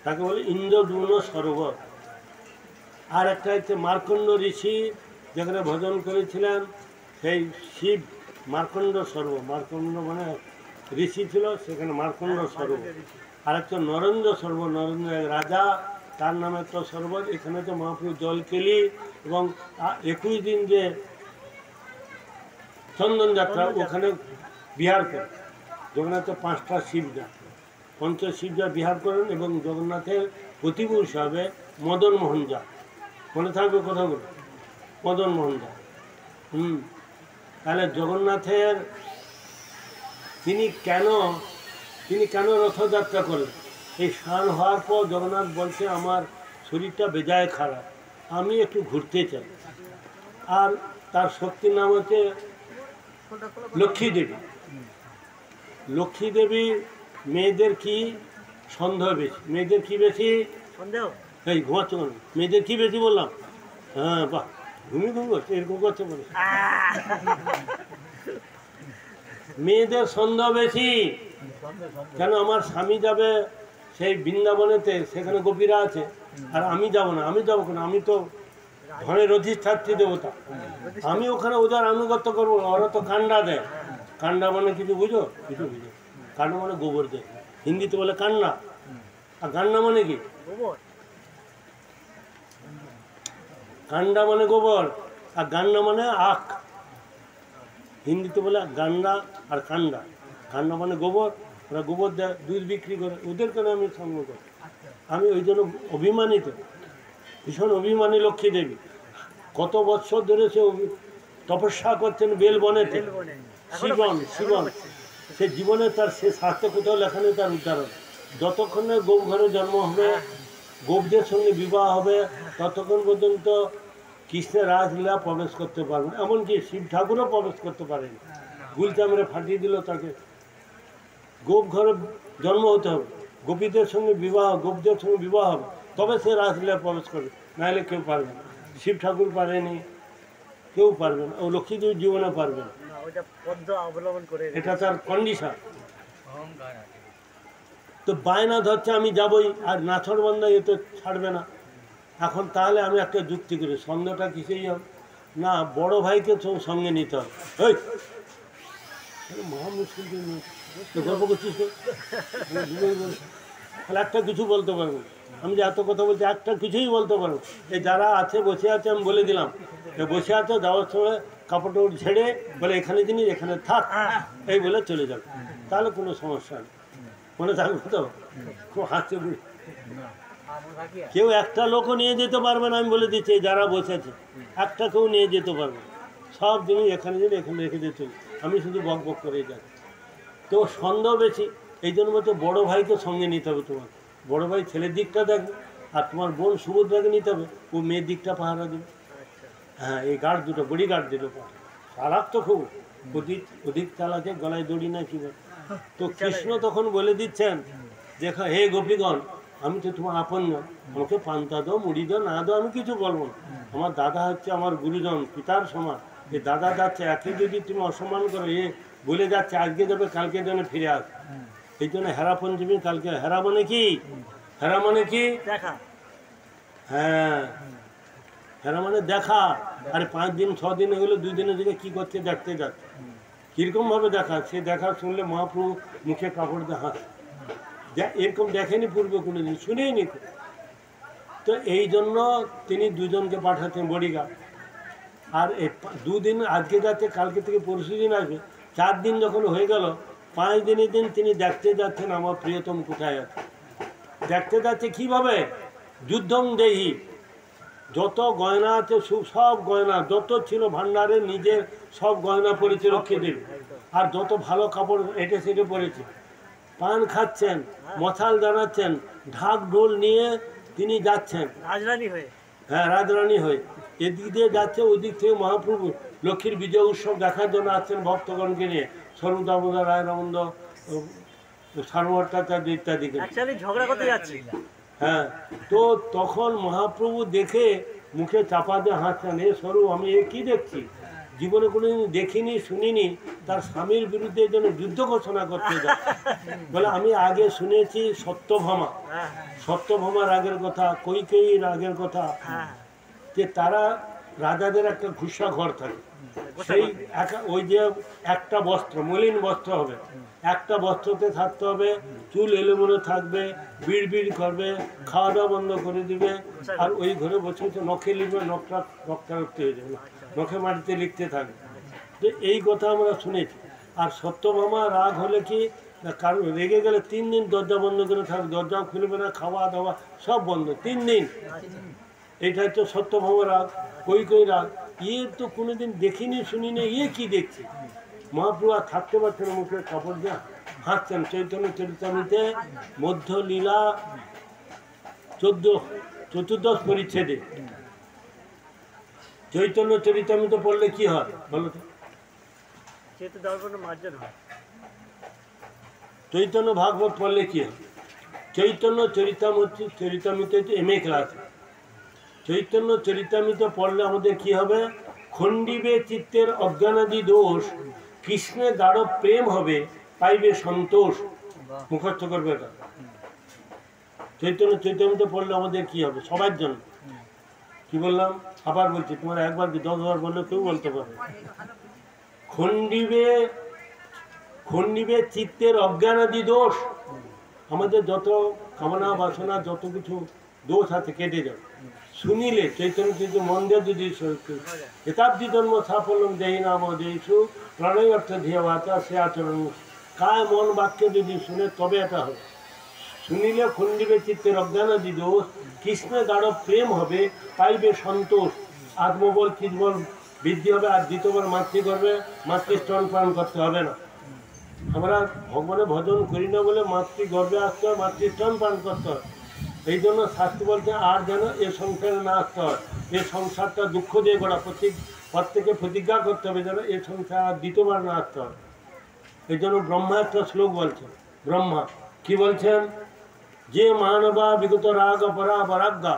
তাকে বলে ইন্দ্রদ্যুম্ন সরোবর। আর একটা হচ্ছে মার্কণ্ড ঋষি যেখানে ভজন করেছিলেন, সেই শিব মার্কণ্ড সরোবর। মার্কণ্ড মানে ঋষি ছিল, সেখানে মার্কণ্ড সরোবর। আর একটা নরেন্দ্র সরোবর, নরেন্দ্র এক রাজা, তার নামে একটা সরোবর। এখানে তো মহাপ্রভু জল কেলি এবং 21 দিন যে চন্দন যাত্রা, ওখানে বিহার করেন। জগন্নাথের 5টা শিবজা, পঞ্চশিবজা বিহার করেন এবং জগন্নাথের প্রতিপুরুষ হবে মদন মোহন যা। মনে থাকবে কথাগুলো, মদন মোহন যা। তাহলে জগন্নাথের তিনি কেন রথযাত্রা করলেন? এই স্নান হওয়ার পর জগন্নাথ বলছে আমার শরীরটা বেজায় খারাপ, আমি একটু ঘুরতে চাই। আর তার শক্তির নাম হচ্ছে লক্ষ্মী দেবী। লক্ষ্মী দেবী মেয়েদের কি সন্দেহ বেশি, মেয়েদের কি বেশি সন্দেহ। এই ঘুমাচ্ছ কেন? মেয়েদের কি বেশি বললাম? হ্যাঁ, বাহ, ঘুমি করছে, এরকম করছে বলে। মেয়েদের সন্দেহ বেশি। কেন? আমার স্বামী যাবে সেই বৃন্দাবনেতে, সেখানে গোপীরা আছে, আর আমি যাব না। আমি যাবো কেন? আমি তো ধনের অধিষ্ঠাত্রী দেবতা, আমি ওখানে ওদের আনুগত্য করবো। ওরা তো কান্ডা দেয়। কান্ডা মানে কিছু বুঝো? কিছু বুঝো? কান্ডা মানে গোবর দেয়, হিন্দিতে বলে কান্না। আর গান্না মানে কি? গোবর। কান্ডা মানে গোবর, আর গান্না মানে আখ। হিন্দিতে বলে গান্ডা আর কান্ডা। কান্ডা মানে গোবর, ওরা গোবর দেয়, দুধ বিক্রি করে, ওদের কেন আমি সঙ্গ করি? আমি ওই জন্য অভিমানিত, ভীষণ অভিমানী লক্ষ্মী দেবী। কত বৎসর ধরে সে তপস্যা করছেন বেলবনেতে, শিবন। সে জীবনে তার সে শাস্ত্রে কোথাও লেখা নেই তার উদাহরণ। যতক্ষণে গোপ ঘরে জন্ম হবে, গোপদের সঙ্গে বিবাহ হবে, ততক্ষণ পর্যন্ত কৃষ্ণের রাসলীলা প্রবেশ করতে পারবেন। এমনকি শিব ঠাকুরও প্রবেশ করতে পারেন। গুলটা মেরে ফাটিয়ে দিল তাকে। গোপ ঘরে জন্ম হতে হবে, গোপীদের সঙ্গে বিবাহ, গোপদের সঙ্গে বিবাহ হবে, তবে সে রাসলীলা প্রবেশ করবে, নাহলে কেউ পারবে না। শিব ঠাকুর পারেনি, কেউ পারবে না। ও লক্ষ্মীদেবীর জীবনে পারবে না। ওটা পদ্ম অবলম্বন করে এটা তার কন্ডিশন। তো বায়না ধরছে আমি যাবই, আর নাছরবন্দা এ তো ছাড়বে না। এখন তাহলে আমি একটা যুক্তি করি, সন্দেহটা কিসেই হবে না, বড় ভাইকে তো সঙ্গে নিতে হবে। এই মহা মুশকিল তো গল্প করছিস তো? তাহলে একটা কিছু বলতে পারবো, আমি যে এত কথা বলছি একটা কিছুই বলতে পারবো। এই যারা আছে বসে আছে আমি বলে দিলাম, বসে আছে যাওয়ার সময় কাপড় টাপড় ছেড়ে বলে এখানে জিনিস এখানে থাক, এই বলে চলে যাবে, তাহলে কোনো সমস্যা নেই। মনে থাকবে তো? খুব হাসছে বুঝি। কেউ একটা লোকও নিয়ে যেতে পারবে না, আমি বলে দিচ্ছি। যারা বসেছে একটা কেউ নিয়ে যেতে পারবে, সব জিনিস এখানে জিনিস এখানে রেখে দিতে, আমি শুধু বক বক করে যাচ্ছি। তো সন্দেহ বেশি, এই জন্য তো বড়ো ভাইকে সঙ্গে নিতে হবে। তোমার বড়ো ভাই ছেলের দিকটা দেখবে, আর তোমার বোন সুভদ্রাকে নিতে হবে, ও মেয়ের দিকটা পাহারা দেবে। হ্যাঁ, এই গার্ড দুটো, বডি গার্ড দুটো চালাক তো খুব, অধিক চালাকে গলায় দড়ি না কি বলে। তো কৃষ্ণ তখন বলে দিচ্ছেন, দেখো হে গোপীগণ, আমি তো তোমার আপনজন, আমাকে পান্তা দাও মুড়ি দাও না দাও আমি কিছু বলবো না। আমার দাদা হচ্ছে আমার গুরুজন, পিতার সমান। এই দাদা যাচ্ছে, একে যদি তুমি অসম্মান করো, এ বলে যাচ্ছে আজকে যাবে কালকে যেন ফিরে আস। এই জন্য হেরা পঞ্চমী কালকে। হেরা মানে কি? হেরা মানে কি? দেখা। হ্যাঁ, হেরা মানে দেখা। আরে 5 দিন 6 দিন হলো, 2 দিনের দিকে কি করছে দেখতে যাচ্ছে। কিরকম ভাবে দেখা? সে দেখা শুনলে মহাপ্রভু মুখে কাপড় দিয়ে হাস, এরকম দেখেনি পূর্বে কোনোদিন, শুনেইনি। তো এই জন্য তিনি দুজনকে পাঠাতেন বডিগার্ড। আর এই 2 দিন, আজকে যাচ্ছে কালকে থেকে পরশু দিন আসবে, 4 দিন যখন হয়ে গেল, 5 দিনের দিন তিনি দেখতে যাচ্ছেন আমার প্রিয়তম কোথায় আছে। দেখতে যাচ্ছে কিভাবে? যুদ্ধং দেহি, যত গয়না আছে সব গয়না যত ছিল ভান্ডারে নিজের সব গয়না পরেছে রক্ষে দেবে, আর যত ভালো কাপড় এটে সেটে পরেছে, পান খাচ্ছেন, মশাল জানাচ্ছেন, ঢাক ঢোল নিয়ে তিনি যাচ্ছেন রাজরানী হয়ে। হ্যাঁ, রাজরানী হয়ে এদিক দিয়ে যাচ্ছে, ওই দিক থেকে মহাপ্রভু লক্ষ্মীর বিজয় উৎসব দেখার জন্য আসছেন ভক্তগণকে নিয়ে, সর্বদামোদর রায় রামন্দ সার্বভট্টাচার্য ইত্যাদিকে। ঝগড়া করতে যাচ্ছে। হ্যাঁ, তো তখন মহাপ্রভু দেখে মুখে চাপা দিয়ে হাসছেন, এ স্বরূপ আমি এ কী দেখছি, জীবনে কোনোদিন দেখিনি শুনিনি, তার স্বামীর বিরুদ্ধে যেন যুদ্ধ ঘোষণা করতে যায়। বলে আমি আগে শুনেছি সত্যভামা, সত্যভামা রাগের কথা, কৈকেয়ী রাগের কথা, যে তারা রাজাদের একটা ঘুষা ঘর থাকে, সেই ওই যে একটা বস্ত্র, মলিন বস্ত্র হবে, একটা বস্ত্রতে থাকতে হবে, চুল এলোমেলো থাকবে, বিড় বিড় করবে, খাওয়া দাওয়া বন্ধ করে দিবে, আর ওই ঘরে বসে বসে নখে লিখবে, নখটা রক্তারক্তি হয়ে যাবে, নখে মাটিতে লিখতে থাকবে। তো এই কথা আমরা শুনেছি। আর সত্যভামা রাগ হলে কি, কারণ রেগে গেলে 3 দিন দরজা বন্ধ করে থাকবে, দরজাও খুলবে না, খাওয়া দাওয়া সব বন্ধ 3 দিন। এইটা হচ্ছে সত্যভামা রাগ, কৈকেয়ী রাগ। তো কোনোদিন দেখিনি শুনিনি, কি দেখছি। মহাপ্রভু আর থাকতে পারছেন, মুখে কাপড় দিয়ে হাসছেন। চৈতন্য চরিতামৃতে মধ্যলীলা 14 পরিচ্ছেদে চৈতন্য চরিতামৃত পড়লে কি হয় বলো তো? চৈতন্য ভাগবত পড়লে কি হয়? Chaitanya Charitamrita MA class. চৈতন্য চরিতামৃত পড়লে আমাদের কি হবে? খণ্ডিবে চিত্তের অজ্ঞানাদি দোষ, কৃষ্ণে গাঢ় প্রেম হবে, পাইবে সন্তোষ। মুখস্থ করবে এটা। চৈতন্য চরিতামৃত পড়লে আমাদের কি হবে? সবার জন্য। কি বললাম? আবার বলছি, তোমার একবার কি 10 বার বললে কেউ বলতে পারবে। খণ্ডিবে চিত্তের অজ্ঞানাদি দোষ, আমাদের যত কামনা বাসনা যত কিছু দোষ আছে কেটে যাবে শুনিলে। চৈতন্য কিন্তু মন দিয়ে যদি এতাব্দি জন্ম সাফল্যম দেহি নাম দেহিসু প্রণয় অর্থ ধিয়া বাচা সে আচরণ, কায় মন বাক্য যদি শুনে তবে এটা হবে। শুনিলে খণ্ডিবে চিত্তের অজ্ঞানাদি দোষ, কৃষ্ণে গাঢ় প্রেম হবে, পাইবে সন্তোষ। আত্মবল চিৎবল বৃদ্ধি হবে, আর দ্বিতীয়বার মাতৃ করবে, মাতৃস্তন পান করতে হবে না। আমরা ভগবানের ভজন করি না বলে মাতৃগর্ভে আসতে হয়, মাতৃস্তন পান করতে হয়। এই জন্য শাস্ত্র বলতে আর যেন এ সংসারে না আসতে হয়। এ সংসারটা দুঃখ দিয়ে গড়া, প্রত্যেকে প্রতিজ্ঞা করতে হবে যেন এ সংসার আর দ্বিতীয়বার না আসতে হয়। এই জন্য ব্রহ্মা একটা শ্লোক বলছেন। ব্রহ্মা কি বলছেন? যে মানবা বিগত রাগ পরা বরাজ্ঞা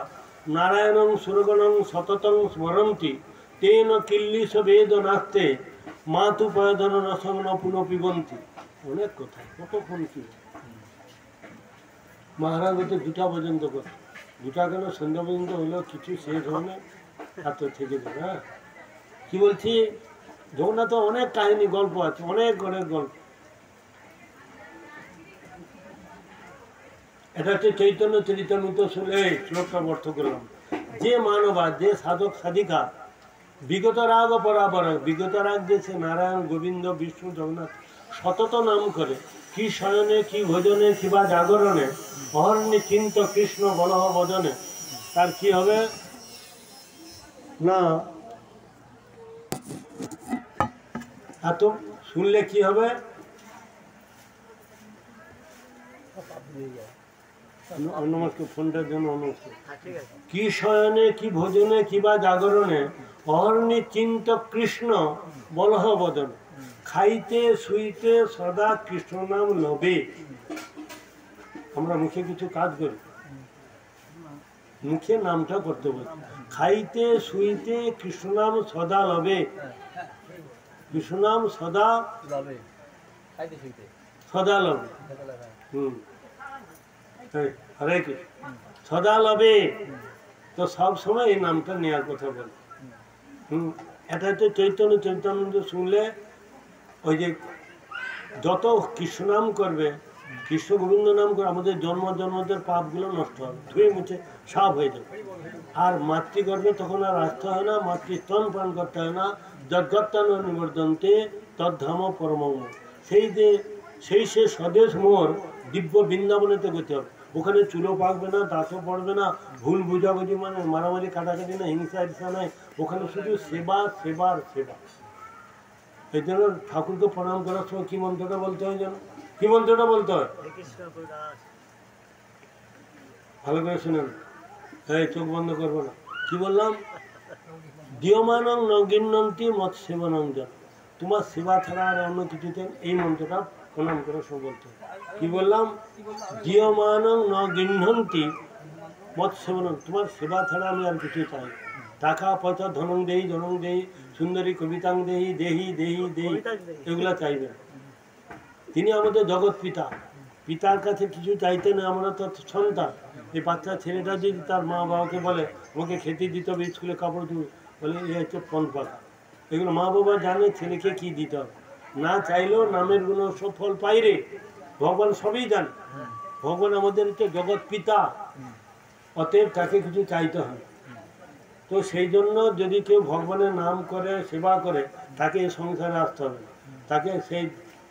নারায়ণং সুরগণং সততং স্মরন্তি তেন কিল্লিশ বেদ নাস্তে মা তু পয়ধন রসং ন পুনঃ পিবন্তি, অনেক কথা, কতক্ষণ কি মহারাজ হতে 2টা পর্যন্ত করত, 2টা কেন সন্ধ্যা পর্যন্ত হলেও কিছু শেষ হয় না, আর তো থেকে যাবে। হ্যাঁ, কি বলছি, জগন্নাথ অনেক কাহিনী গল্প আছে, অনেক অনেক গল্প। এটা হচ্ছে চৈতন্য চরিতামৃত শুনে শ্লোকটা অর্থ করলাম। যে মানবা, যে সাধক সাধিকা বিগত রাগ ও পরাবর, বিগত রাগ যে সে নারায়ণ গোবিন্দ বিষ্ণু জগন্নাথ সতত নাম করে, কি শয়নে কি ভোজনে কি বা জাগরণে অহর্ণি চিন্ত কৃষ্ণ বলহ বদনে, তার কি হবে না, এত শুনলে কি হবে, অন্যমাকে ফোনটার জন্য অনুষ্ঠিত, কি শয়নে কি ভোজনে কি বা জাগরণে অহর্ণি চিন্ত কৃষ্ণ বলহ বদনে, খাইতে শুইতে সদা কৃষ্ণ নাম লবে। আমরা মুখে কিছু কাজ করি, মুখে নামটা করতে বলি, খাইতে শুইতে কৃষ্ণ নাম সদা লবে, কৃষ্ণ নাম সদা সদা লবে। হরে কৃষ্ণ, সদা লবে, তো সব সময় এই নামটা নেওয়ার কথা বলে। এটা হচ্ছে চৈতন্য চৈতন্য শুনলে ওই যে যত কৃষ্ণ নাম করবে, কৃষ্ণ গোবিন্দ নাম করে আমাদের জন্ম জন্মদের পাপগুলো নষ্ট হবে, ধুয়ে মুছে সাফ হয়ে যাবে। আর মাতৃগর্ভে তখন আর আসতে হয় না, মাতৃস্তন পান করতে হয় না, যদ্গত্তান নিবর্ধন্তে তদ্ধাম পরমম, সেই সে স্বদেশ মোর দিব্য বৃন্দাবনেতে গতি হবে। ওখানে চুলো পাকবে না, দাঁতও পড়বে না, ভুল বুঝাবুঝি মানে মারামারি কাটাকাটি না, হিংসা হিংসা নাই, ওখানে শুধু সেবা সেবার সেবা। এই জন্য ঠাকুরকে প্রণাম করার সময় কি মন্ত্রটা বলতে হয় যেন, কি মন্ত্রটা বলতে হয় ভালো করে শুনেন, এই চোখ বন্ধ করবো না। কি বললাম, দিয়মানং ন গিন্নন্তি মৎ সেবনং জন, তোমার সেবা ছাড়া আর অন্য কিছুতে এই মন্ত্রটা প্রণাম করার সময় বলতে হয়। কি বললাম, দিয়মানং ন গিন্নন্তি মৎ সেবনং, তোমার সেবা ছাড়া আমি আর কিছু চাই, টাকা পয়সা ধনং দেহি ধনং দেহি সুন্দরী কবিতাং দেহি দেহি দেহি দেহি, এগুলা চাইবে। তিনি আমাদের জগৎ পিতা, পিতার কাছে কিছু চাইতে না, আমরা তো সন্তান। এই বাচ্চা ছেলেটা যদি তার মা বাবাকে বলে আমাকে খেতে দিতে হবে, স্কুলে কাপড় দেবে, বলে এ হচ্ছে পণ পাতা, এগুলো মা বাবা জানে ছেলেকে কি দিতে হবে, না চাইলেও নামের গুলো সব ফল পাই রে, ভগবান সবই জানে। ভগবান আমাদের হচ্ছে জগৎ পিতা, অতএব তাকে কিছু চাইতে হয়। তো সেই জন্য যদি কেউ ভগবানের নাম করে সেবা করে, তাকে এই সংসারে আসতে হবে, তাকে সেই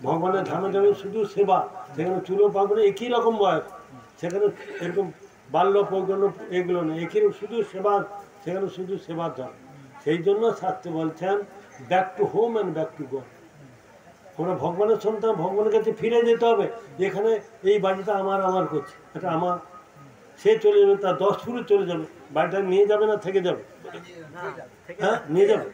ভগবানের ধামে যাবে শুধু সেবা, সেখানে চুলো পাকড়ে একই রকম বয়স, সেখানে এরকম বাল্য পৌগণ্য এগুলো নেই, একই শুধু সেবা, সেখানে শুধু সেবার ধর। সেই জন্য শাস্ত্রে বলছেন back to home and back to god. আমরা ভগবানের সন্তান, ভগবানের কাছে ফিরে যেতে হবে। এখানে এই বাড়িটা আমার আমার করছে, এটা আমার, সে চলে যাবে, তার 10 ফুলে চলে যাবে, বাড়িটা নিয়ে যাবে না থেকে যাবে, হ্যাঁ নিয়ে যাবে,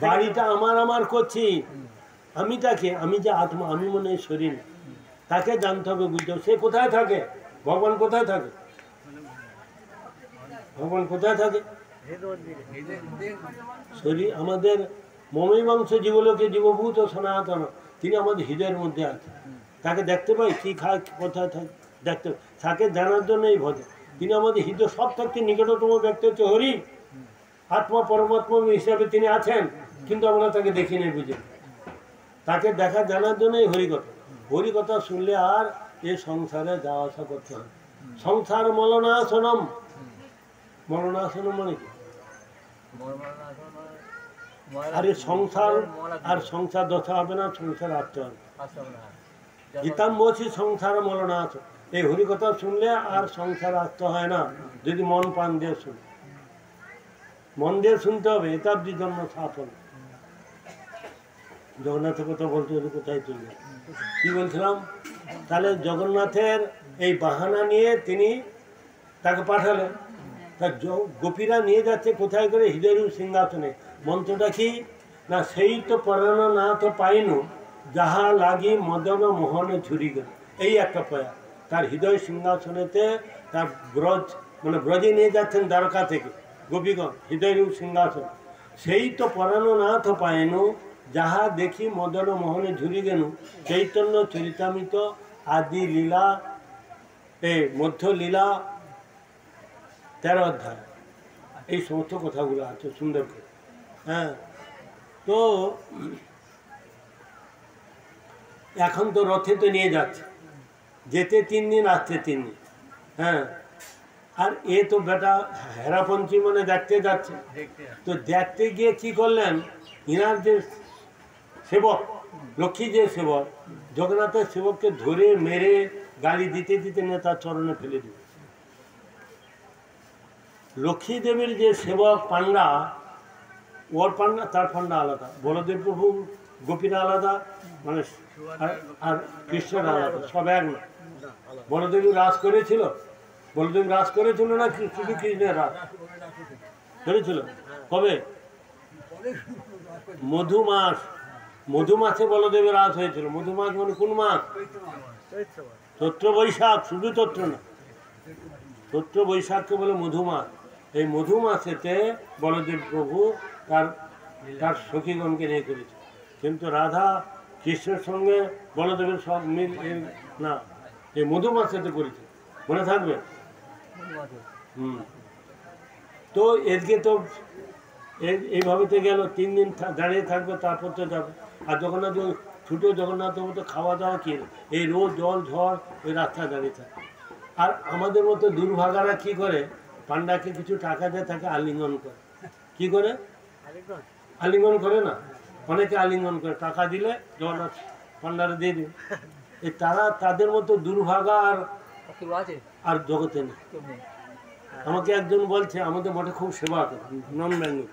বাড়িটা আমার আমার করছি, আমি তাকে, আমি যে আত্মা, আমি মনে হয় শরীর, তাকে জানতে হবে, বুঝতে হবে সে কোথায় থাকে, ভগবান কোথায় থাকে, ভগবান কোথায় থাকে, শরীর আমাদের মমীমাংস জীবলোকে জীবভূত সনাতন, তিনি আমাদের হৃদয়ের মধ্যে আছে, তাকে দেখতে পাই, কি খায় কোথায় থাকে দেখতে পাই, তাকে জানার জন্য এই ভজন। তিনি আমাদের হৃদয় সব থাকতে নিকটতম ব্যক্তি হচ্ছে হরি, আত্মা পরমাত্মা হিসাবে তিনি আছেন, কিন্তু আমরা তাকে দেখি নেই, বুঝি, তাকে দেখা জানার জন্যই হরিকথা। হরিকথা শুনলে আর এ সংসারে যাওয়া আসা করতে হয়। সংসার মলনাশনম, মলনাশনম মানে কি, আর এই সংসার, আর সংসার দশা হবে না, সংসার আসতে হবে। গীতাম বলছি সংসার মলনাশ, এই হরিকথা শুনলে আর সংসার আসতে হয় না, যদি মন প্রাণ দিয়ে শুনে, মন দিয়ে শুনতে হবে, এতাবধি জন্ম সাফল। জগন্নাথের কথা বলতে হলে কোথায় চলে, কি বলছিলাম, তাহলে জগন্নাথের এই বাহানা নিয়ে তিনি তাকে পাঠালেন, তার গোপীরা নিয়ে যাচ্ছে কোথায় করে, হৃদয় সিংহাসনে। মন্ত্রটা কি না, সেই তো পরাণ না তো পাইনু যাহা লাগি মদন মোহনে ঝুরি গেল, এই একটা পয়া, তার হৃদয় সিংহাসনেতে তার ব্রজ, মানে ব্রজে নিয়ে যাচ্ছেন দ্বারকা থেকে, গোপীগণ হৃদয়রূপ সিংহাসন সেই তো পরানো নাথ পায়নু যাহা দেখি মদন মোহনে ঝুরি গেনু চৈতন্য চরিতামিত আদি লীলা মধ্য লীলা 13 অধ্যায় এই সমস্ত কথাগুলো আছে সুন্দর করে। হ্যাঁ, তো এখন তো রথে তো নিয়ে যাচ্ছে, যেতে 3 দিন আসতে 3 দিন। হ্যাঁ, আর এ তো বেটা হেরাপঞ্চী মানে দেখতে যাচ্ছে, তো দেখতে গিয়ে কি করলেন, ইনার যে সেবক লক্ষ্মী যে সেবক জগন্নাথের সেবককে ধরে মেরে গালি দিতে দিতে নিয়ে তার চরণে ফেলে দিল। লক্ষ্মী দেবীর যে সেবক পান্ডা, ওর পান্ডা তার পান্ডা আলাদা, বলদেব প্রভু গোপীরা আলাদা, মানে আর কৃষ্ণের আলাদা, সব এক না। বলদেবী রাজ করেছিল, বলদেব রাজ করেছিল না শুধু কৃষ্ণের রাজ করেছিল? কবে? মধুমাস, মধুমাসে বলদেবের রাজ হয়েছিল। মধুমাস মানে কোন মাস? চৈত্র বৈশাখ, শুধু চৈত্র না, চৈত্র বৈশাখকে বলে মধুমাস। এই মধুমাসেতে বলদেব প্রভু তার সখীগণকে নিয়ে করেছে, কিন্তু রাধা কৃষ্ণের সঙ্গে বলদেবের সব মিল না, এই মধুমাসেতে করেছে, মনে থাকবে। তো এদিকে তো এইভাবে তো গেল, 3 দিন দাঁড়িয়ে থাকবে, তারপর তো যাবে। আর জগন্নাথ ছুটো জগন্নাথের মতো খাওয়া দাওয়া কি, এই রোদ জল ঝড় ওই রাস্তায় দাঁড়িয়ে থাকে। আর আমাদের মতো দুর্ভাগারা কি করে, পান্ডাকে কিছু টাকা দেয়, তাকে আলিঙ্গন করে। কি করে? আলিঙ্গন করে না, অনেকে আলিঙ্গন করে, টাকা দিলে জগন্নাথ পান্ডারে দিয়ে দিবে। এই তারা তাদের মতো দুর্ভাগা আর জগতে নেই। আমাকে একজন বলছে, আমাদের মঠে খুব সেবা করে, নন বেঙ্গল,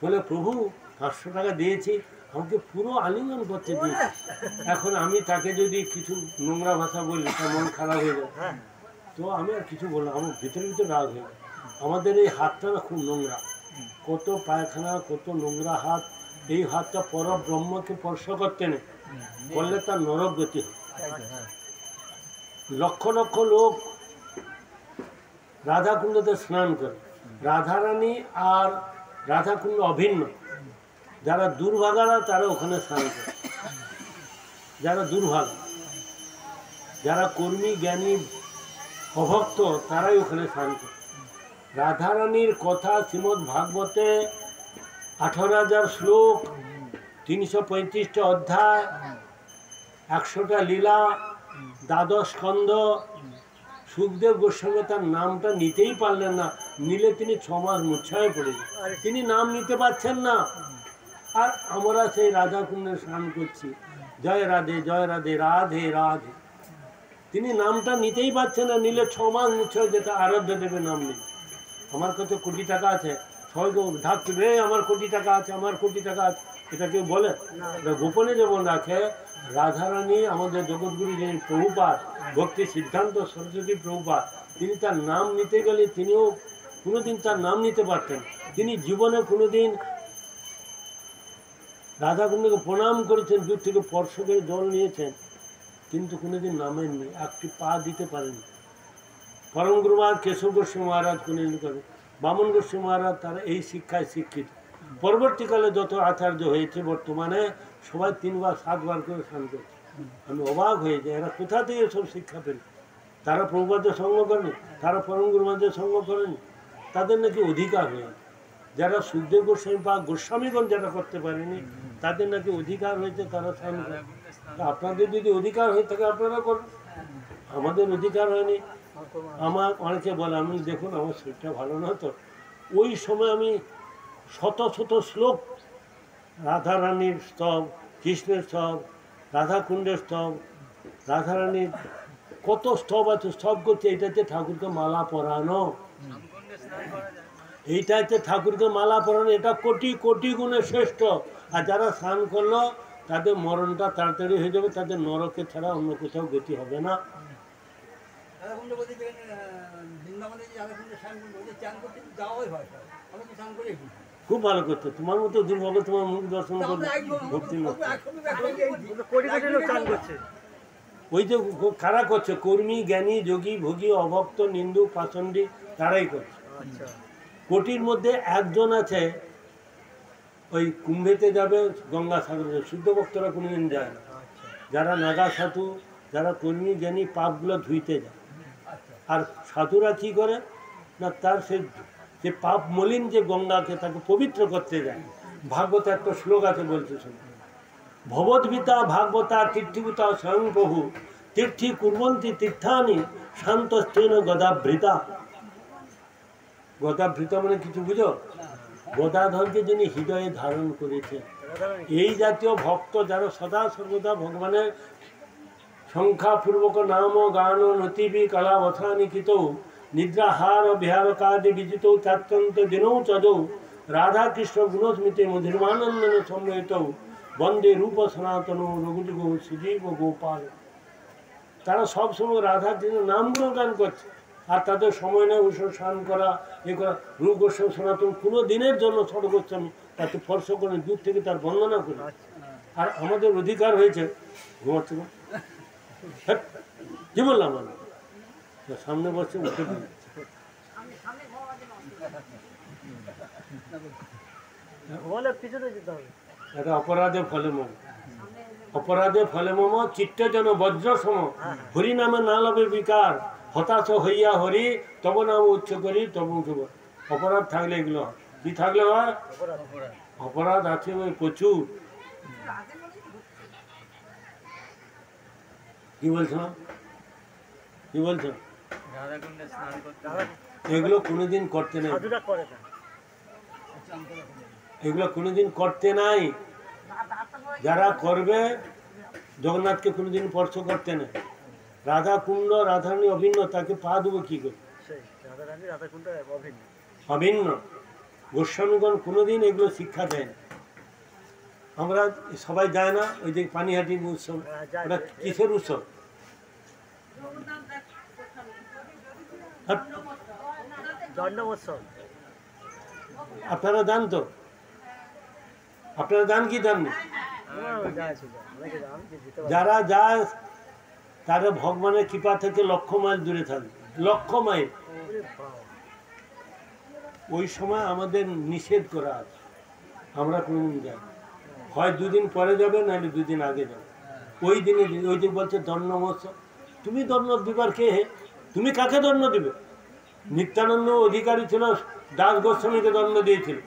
বলে প্রভু 500 টাকা দিয়েছি, আমাকে পুরো আলিঙ্গন করতে দিয়েছে। এখন আমি তাকে যদি কিছু নোংরা ভাষা বলি, তার মন খারাপ হয়ে যায়। তো আমি আর কিছু বললাম, আমার ভিতরে ভিতরে রাগ হয়ে যায়। আমাদের এই হাতটা না খুব নোংরা, কত পায়খানা, কত নোংরা হাত। এই হাতটা পরব্রহ্মকে স্পর্শ করতে নেই, করলে তার নরক গতি হয়। লক্ষ লক্ষ লোক রাধাকুণ্ডতে স্নান করে, রাধারানী আর রাধাকুণ্ড অভিন্ন। যারা দুর্ভাগারা তারা ওখানে স্নান করে, যারা দুর্ভাগা, যারা কর্মী জ্ঞানী অভক্ত তারাই ওখানে স্নান করে। রাধারানীর কথা শ্রীমদ্ ভাগবতে 18,000 শ্লোক, 335টা অধ্যায়, 100টা লীলা, 12 স্কন্ধ। সুখদেব গোস্বামী তার নামটা নিতেই পারলেন না, নিলে তিনি 6 মাস মূর্ছায় পড়েছেন, তিনি নাম নিতে পারছেন না। আর আমরা সেই রাধাকুণ্ডে স্নান করছি, জয় রাধে জয় রাধে রাধে রাধে। তিনি নামটা নিতেই পারছেন না, নিলে 6 মাস মূর্ছায় যেতে, আরাধ্য দেবের নাম নেই। আমার কাছে কোটি টাকা আছে, সবাইকে ঢাকতে, রে আমার কোটি টাকা আছে, আমার কোটি টাকা আছে, এটা কেউ বলে? গোপনে যেমন রাখে। রাধারানী আমাদের জগৎগুরু যিনি প্রভুপাদ, ভক্তি সিদ্ধান্ত সরস্বতী প্রভুপাদ, তিনি তার নাম নিতে গেলে তিনিও কোনোদিন তার নাম নিতে পারতেন। তিনি জীবনে কোনোদিন রাধাকুণ্ডকে প্রণাম করেছেন, দূর থেকে স্পর্শ করে জল নিয়েছেন, কিন্তু কোনোদিন নামেননি, একটি পা দিতে পারেননি। পরম গুরুমাদ কেশব গোস্বামী মহারাজ কোনোদিন করেন, বামন গোস্বামী মহারাজ, তারা এই শিক্ষায় শিক্ষিত। পরবর্তীকালে যত আচার্য হয়েছে, বর্তমানে সবাই 3 বার 7 বার করে স্নান করছে। আমি অবাক হয়ে যাই, এরা কোথা থেকে এসব শিক্ষা পেল? তারা প্রভুপাদের সঙ্গ করেনি, তারা পরম গুরুমাদের সঙ্গ করেনি, তাদের নাকি অধিকার হয়েছে। যারা সুখদেব গোস্বামী বা গোস্বামীগণ যারা করতে পারেনি, তাদের নাকি অধিকার হয়েছে, তারা স্নান করে। আপনাদের যদি অধিকার হয়ে থাকে আপনারা করুন, আমাদের অধিকার হয়নি। আমার অনেকে বলে, আমি দেখুন আমার শরীরটা ভালো না, তো ওই সময় আমি শত শত শ্লোক রাধারানীর স্তব, কৃষ্ণের স্তব, রাধাকুণ্ডের স্তব, রাধারানীর কত স্তব আছে, স্তব করছে। এইটাতে ঠাকুরকে মালা পরানো, এইটাতে ঠাকুরকে মালা পরানো, এটা কোটি কোটি গুণে শ্রেষ্ঠ। আর যারা স্নান করলো তাদের মরণটা তাড়াতাড়ি হয়ে যাবে, তাদের নরকে ছাড়া অন্য কোথাও গতি হবে না। খুব ভালো করতো, তোমার মতো দুর্ভাগ্য, তোমার মুখ দর্শন করবে ভক্তি নষ্ট। ওই যে কারা করছে, কর্মী জ্ঞানী যোগী ভোগী অভক্ত নিন্দু পাচণ্ডী, তারাই করছে। কোটির মধ্যে একজন আছে ওই কুম্ভেতে যাবে, গঙ্গা সাগরে, শুদ্ধ ভক্তরা কোনোদিন যায় না। যারা নাগা সাধু, যারা কর্মী জ্ঞানী, পাপগুলো ধুইতে যায়। আর সাধুরা কী করে না, তার সে পাপ মলিন যে গঙ্গাকে তাকে পবিত্র করতে যায়। ভাগবত একটা শ্লোক আছে, বলছে শুনে, ভবদ্বিতা ভাগবতা তীর্থিভূতা স্বয়ং প্রভু তীর্থি কুর্বন্তী তীর্থানি শান্তস্তেন গদাভৃতা। গদাভৃতা মানে কিছু বুঝো? গদাধরকে যিনি হৃদয়ে ধারণ করেছে, এই জাতীয় ভক্ত যারা সদা সর্বদা ভগবানের সংখ্যাপূর্বক নাম গান নতিবি কলাবথানিকিত নিদ্রাহার বিহারকাদি বিজিত চাত্যন্ত দিনৌ চজৌ রাধাকৃষ্ণ গুণস্মৃতি মধুরমানন্দন সম্মিলিত বন্দে রূপ সনাতন রঘুযুগ সুজীব গোপাল। তারা সবসময় রাধাকৃষ্ণের নামগুলো গান করছে, আর তাদের সময় নেই উৎসব স্নান করা, এ করা। রূপ গোস্বামী সনাতন কোনো দিনের জন্য ছোট গোস্বামী তাকে স্পর্শ করে দূর থেকে তার বন্দনা করে। আর আমাদের অধিকার হয়েছে ঘুমাচ্ছে না, কি বললাম আমি, সামনে বসছে উঠে দিই। এটা অপরাধে ফলে মম, অপরাধে ফলে মম চিত্তে যেন বজ্র সম, হরি নামে না লবে বিকার, হতাশ হইয়া হরি তব নাম উচ্চ করি তবু উঠব। অপরাধ থাকলে এগুলো হয়, কি থাকলে হয়? অপরাধ আছে ওই প্রচুর। কি বলছো, কি বলছো? এগুলো কোনোদিন করতে নেই, এগুলো কোনোদিন করতে নাই। যারা করবে জগন্নাথকে কোনোদিন স্পর্শ করতে নেই। রাধা কুণ্ড রাধারানী অভিন্ন, তাকে পা দেবো কি করে? অভিন্ন। গোস্বামীগণ কোনোদিন এগুলো শিক্ষা দেয় না। আমরা সবাই যায় না ওই যে পানিহাটি উৎসব, ওটা কিসের উৎসব? আপনারা যান তো? আপনারা যান কি যান না? যারা যায় তারা ভগবানের কৃপা থেকে লক্ষ মাইল দূরে থাকে, লক্ষ মাইল। ওই সময় আমাদের নিষেধ করা আছে, আমরা কোনোদিন যাই, হয় দুদিন পরে যাবে নাহলে দুদিন আগে যাবে। ওই দিনে ওই যে বলছে দণ্ড মহোৎসব, তুমি দণ্ড দিবার কে? তুমি কাকে দণ্ড দিবে? নিত্যানন্দ অধিকারী ছিল, দাস গোস্বামীকে দণ্ড দিয়েছিল।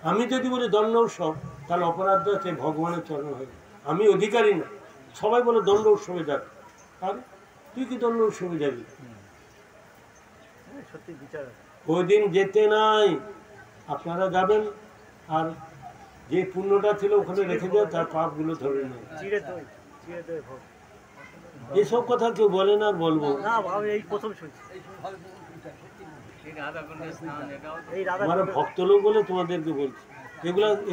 আমি যদি বলি দণ্ড উৎসব, তাহলে অপরাধটা সে ভগবানের চরণ হবে। আমি অধিকারী না, সবাই বলে দণ্ড উৎসবে যাবে। আর তুই কি দণ্ড উৎসবে যাবি? ওই দিন যেতে নাই, আপনারা যাবেন। আর যে পুণ্যটা ছিল ওখানে রেখে দেয়, তার পাপগুলো ধরে নেয়। এসব কথা কেউ বলে না, আর বলবো আমার ভক্ত লোক বলে তোমাদেরকে বলছি।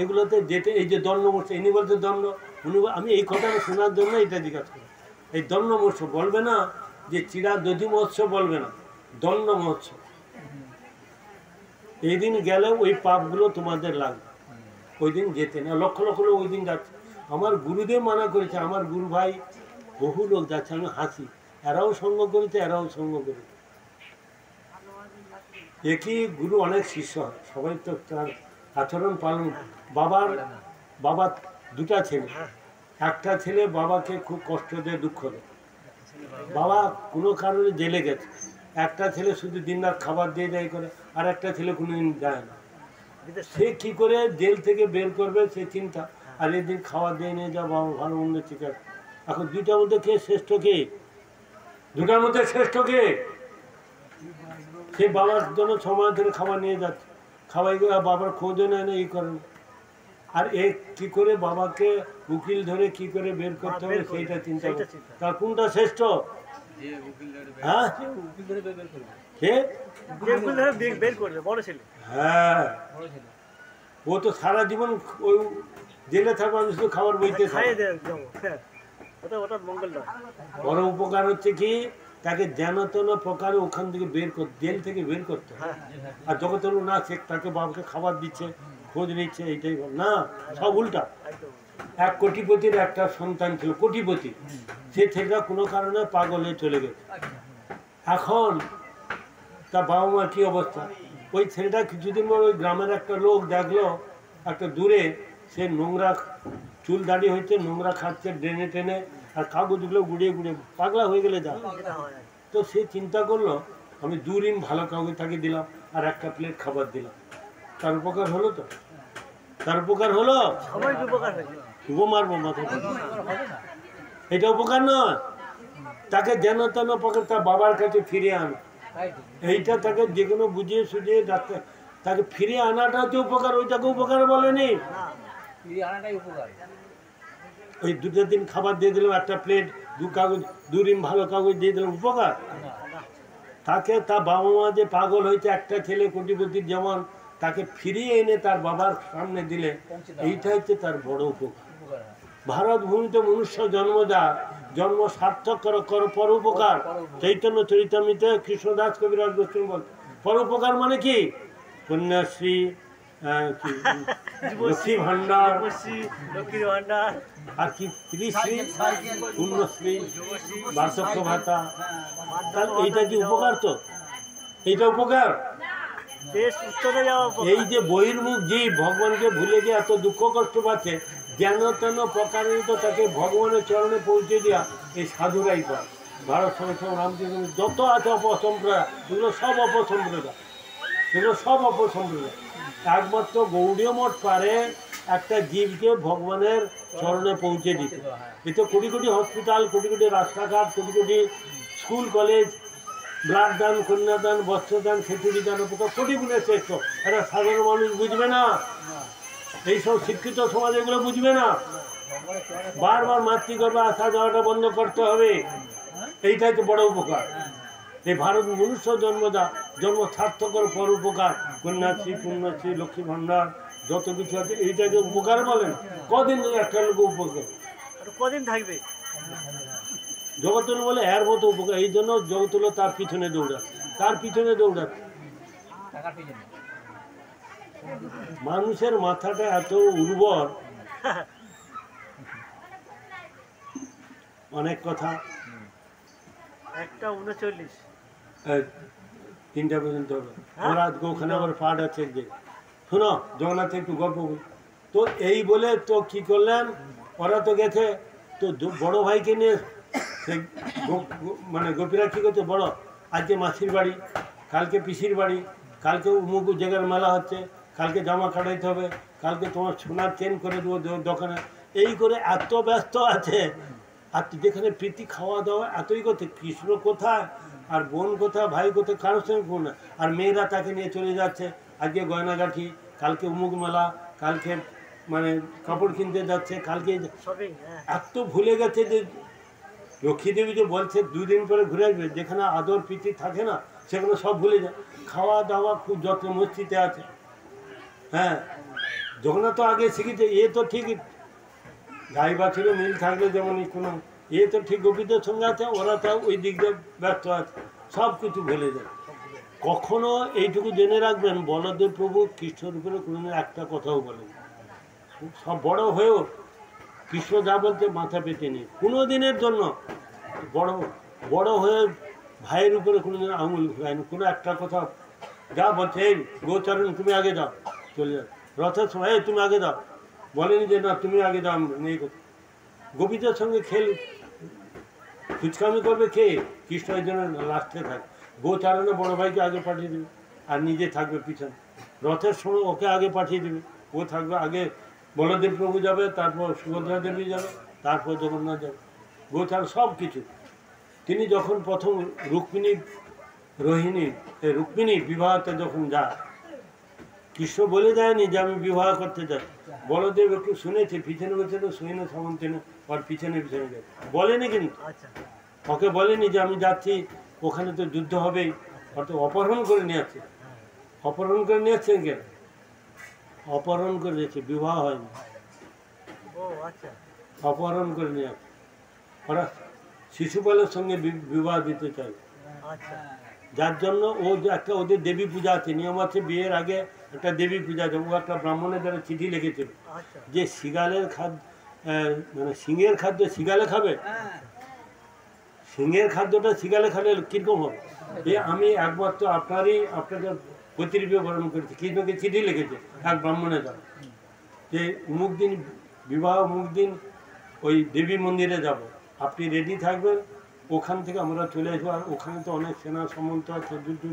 এগুলোতে যেতে, এই যে দণ্ড মহোৎসব, ইনি বলছে দণ্ড, উনি, আমি এই কথাটা শোনার জন্য এটা জিজ্ঞাসা করি। এই দণ্ড মহোৎসব বলবে না, যে চিরা দধি মহোৎসব বলবে না, দণ্ড মহোৎসব। এই দিন গেলেও ওই পাপগুলো তোমাদের লাগবে, ওই দিন যেতে না। লক্ষ লক্ষ লোক ওই দিন যাচ্ছে। আমার গুরুদেব মানা করেছে, আমার গুরু ভাই বহু লোক যাচ্ছে, আমি হাসি। এরাও সঙ্গ করেছে, এরাও সঙ্গ করেছে। একই গুরু অনেক শিষ্য হয়, সবাই তো তার আচরণ পালন। বাবার দুটা ছেলে, একটা ছেলে বাবাকে খুব কষ্ট দেয়, দুঃখ দেয়। বাবা কোনো কারণে জেলে গেছে, একটা ছেলে শুধু দিনরাত খাবার দিয়ে যায় করে, আর একটা ছেলে কোনোদিন যায় না। সে কি করে জেল থেকে বের করবে সে চিন্তা, আর এদিন খাবার দিয়ে নিয়ে যা বাবা ভালো মন্দ ঠিক আছে। এখন দুইটার মধ্যে কে শ্রেষ্ঠ? কে দুটার মধ্যে শ্রেষ্ঠ কে? সে বাবার জন্য সময় ধরে খাবার নিয়ে যাচ্ছে, খাওয়াই বাবার খোঁজও নেয় না, এই করেন। আর এ কি করে বাবাকে উকিল ধরে কি করে বের করতে হবে সেইটা চিন্তা করে। তার কোনটা শ্রেষ্ঠ? হ্যাঁ, হ্যাঁ, ও তো সারা জীবন ওই জেলে থাকবে, শুধু খাবার বইতে। বড় উপকার হচ্ছে কি, তাকে যেন তেন প্রকারে ওখান থেকে বের করতে, জেল থেকে বের করতে। আর যখন তোর না সে তাকে বাবাকে খাবার দিচ্ছে, খোঁজ নিচ্ছে, এইটাই না, সব উল্টা। এক কোটিপতির একটা সন্তান ছিল, কোটিপতি, সে থেকে কোনো কারণে পাগল হয়ে চলে গেছে। এখন তার বাবা মার কি অবস্থা? ওই ছেলেটা কিছুদিন পর ওই গ্রামের একটা লোক দেখলো একটা দূরে সে নোংরা চুল দাড়ি হয়েছে, নোংরা খাচ্ছে ড্রেনে টেনে, আর কাগজগুলো গুড়িয়ে গুড়িয়ে পাগলা হয়ে গেলে যা। যেটা হয় আর কি। তো সে চিন্তা করলো আমি 2 ঋণ ভালো কাগজ তাকে দিলাম আর একটা প্লেট খাবার দিলাম, তার উপকার হলো তো? তার উপকার হলো? সবাই উপকার হয়েছে। শুভ মারবো মাথায়। এটা উপকার নয়, তাকে যেন তেন পকে তার বাবার কাছে ফিরে আনা, এইটা তাকে যে কোনো বুঝিয়ে সুঝিয়ে ডাক্তার তাকে ফিরে আনাটা হচ্ছে উপকার, ওইটাকে উপকার বলেনি। না, ওই 2-3 খাবার দিয়ে দিলাম, একটা প্লেট, 2 ঋণ ভালো কাগজ দিয়ে দিলাম, উপকার? তাকে তার বাবা মা যে পাগল হয়েছে, একটা ছেলে কোটিপতির যেমন, তাকে ফিরিয়ে এনে তার বাবার সামনে দিলে এইটা হচ্ছে তার বড় উপকার। ভারত ভূমিতে মনুষ্য জন্মদা, জন্ম সার্থক করো করো পরোপকার। চৈতন্য চরিতামৃতে কৃষ্ণদাস কবিরাজ গোস্বামী বল, পরোপকার মানে কি? কন্যাশ্রী, কি, লক্ষ্মী ভান্ডার, লক্ষ্মীর ভান্ডার, আর কি স্ত্রীশ্রী, পুণ্যশ্রী, বার্ধক্য ভাতা, তাহলে এইটা কি উপকার? তো এইটা উপকার। দেশ উচ্চতে যাওয়া উপকার। এই যে বহির্মুখ জীব ভগবানকে ভুলে গিয়ে এত দুঃখ কষ্ট পাচ্ছে, যেন তেন প্রকারিত তাকে ভগবানের চরণে পৌঁছে দেওয়া এই সাধুরাই পায়। ভারত সঙ্গে রামকৃষ্ণ যত আছে অপসম্প্রদায়, এগুলো সব অপসম্প্রদায়, এগুলো সব অপসম্প্রদায়। একমাত্র গৌড়ীয় মঠ পারে একটা জীবকে ভগবানের চরণে পৌঁছে দিতে। এতে কোটি কোটি হসপিটাল, কোটি কোটি রাস্তাঘাট, crore crore school college, blood দান, কন্যাদান, বস্ত্রদান, খিচুড়ি দান, কোটি গুণে শ্রেষ্ঠ। এটা সাধারণ মানুষ বুঝবে না, এইসব শিক্ষিত সমাজ এগুলো বুঝবে না। বারবার মাতৃগর্ভে আসা যাওয়াটা বন্ধ করতে হবে, এইটাই তো বড় উপকার। এই ভারত মনুষ্য জন্মদা, জন্ম সার্থকর পর উপকার। কন্যাশ্রী, পুণ্যশ্রী, লক্ষ্মী ভান্ডার, যত কিছু আছে এইটাকে উপকার বলেন। কদিন একটা লোক উপকার, আর কদিন থাকবে? জগতুল বলে এর মতো উপকার, এই জন্য জগতুল তার পিছনে দৌড়াচ্ছে, তার পিছনে দৌড়াচ্ছে। মানুষের মাথাটা এত উর্বর, অনেক কথা। 1:39 3টা পর্যন্ত হবে। আমরা আজকে ওখানে আবার পাঠ আছে যে, শোনো জগন্নাথ একটু গল্প বলি। তো এই বলে তো কি করলেন, ওরা তো গেছে, তো বড় ভাইকে নিয়ে মানে গোপীরা কী করছে, বড় আজকে মাসির বাড়ি, কালকে পিসির বাড়ি, কালকে উমুক জায়গার মেলা হচ্ছে, কালকে জামা কাটাইতে হবে, কালকে তোমার সোনার চেন করে দেবো দোকানে, এই করে এত ব্যস্ত আছে। আর যেখানে প্রীতি খাওয়া দাওয়া এতই করতে, কৃষ্ণ কোথায় আর বোন কোথায়, ভাই কোথায়, কারোর সঙ্গে ফোন না। আর মেয়েরা তাকে নিয়ে চলে যাচ্ছে, আজকে গয়নাগাঠি, কালকে উমুক মেলা, কালকে মানে কাপড় কিনতে যাচ্ছে, কালকে শপিং। এত ভুলে গেছে যে লক্ষ্মী দেবী যে বলছে 2 দিন পরে ঘুরে আসবে, যেখানে আদর প্রীতি থাকে না সেখানে সব ভুলে যায়। খাওয়া দাওয়া খুব যত্ন মস্তিতে আছে। হ্যাঁ, জগন্নাথ তো আগে শিখেছে, এ তো ঠিক গাই বাছুরে মিল থাকলে যেমনই কোনো, এ তো ঠিক গোপীদের সঙ্গে আছে, ওরা তো ওই দিক দিয়ে ব্যস্ত আছে, সব কিছু ভুলে যায়। কখনো এইটুকু জেনে রাখবেন, বলদেব প্রভু কৃষ্ণর উপরে কোনোদিন একটা কথাও বলেন। সব বড় হয়েও কৃষ্ণ যা বলতে মাথা পেতে নেই কোনো দিনের জন্য। বড় বড় হয়ে ভাইয়ের উপরে কোনোদিন আঙুল ঘুরায়নি, কোনো একটা কথা যা বলছে, এই গোচারণ তুমি আগে যাও, চলে যাও, রথের সময় এই তুমি আগে যাও, বলেনি যে না তুমি আগে যাও, নেই কথা। গোপীদের সঙ্গে ফুচকামি করবে খেয়ে, কৃষ্ণ এই জন্য লাস্টে থাকে। গোচারণে বড় ভাইকে আগে পাঠিয়ে দেবে আর নিজে থাকবে পিছনে। রথের সময় ওকে আগে পাঠিয়ে দেবে, ও থাকবে আগে। বলদেব প্রভু যাবে, তারপর সুভদ্রা দেবী যাবে, তারপর জগন্নাথ যাবে। গোচার সব কিছু। তিনি যখন প্রথম রুক্মিণী বিবাহতে যখন যায়, কৃষ্ণ বলে যায়নি যে আমি বিবাহ করতে যাই। বলদেব একটু শুনেছে, পিছনে পিছনে শুনে সামন্তিনে আর পিছনে পিছনে যায়, বলেনি কিন্তু। আচ্ছা, ওকে বলেনি যে আমি যাচ্ছি, ওখানে তো যুদ্ধ হবেই, অর্থাৎ অপহরণ করে নিয়ে আসছে। অপহরণ করে নিয়ে আসছেন কেন? অপহরণ করে দিয়েছে, বিবাহ হয়নি, ও আচ্ছা, অপহরণ করে নিয়ে আসছে। ওরা শিশুপালের সঙ্গে বিবাহ দিতে চায়, আচ্ছা, যার জন্য ও যে একটা ওদের দেবী পূজা আছে, নিয়ম আছে, বিয়ের আগে একটা দেবী পূজা আছে। ও একটা ব্রাহ্মণের দ্বারা চিঠি লিখেছিল আচ্ছা, যে শিগালের খাদ্য, মানে সিংহের খাদ্য শিগালে খাবে, সিংহের খাদ্যটা শিগালে খালে কীরকম হবে? আমি একমাত্র আপনাকে প্রতিরূপে বরণ করেছে, কৃষ্ণকে চিঠি লিখেছে এক ব্রাহ্মণের দ্বারা যে অমুক দিন বিবাহ, অমুক দিন ওই দেবী মন্দিরে যাব, আপনি রেডি থাকবেন, ওখান থেকে আমরা চলে আসবো। আর ওখানে তো অনেক সেনা সামন্ত আছে, যুদ্ধ,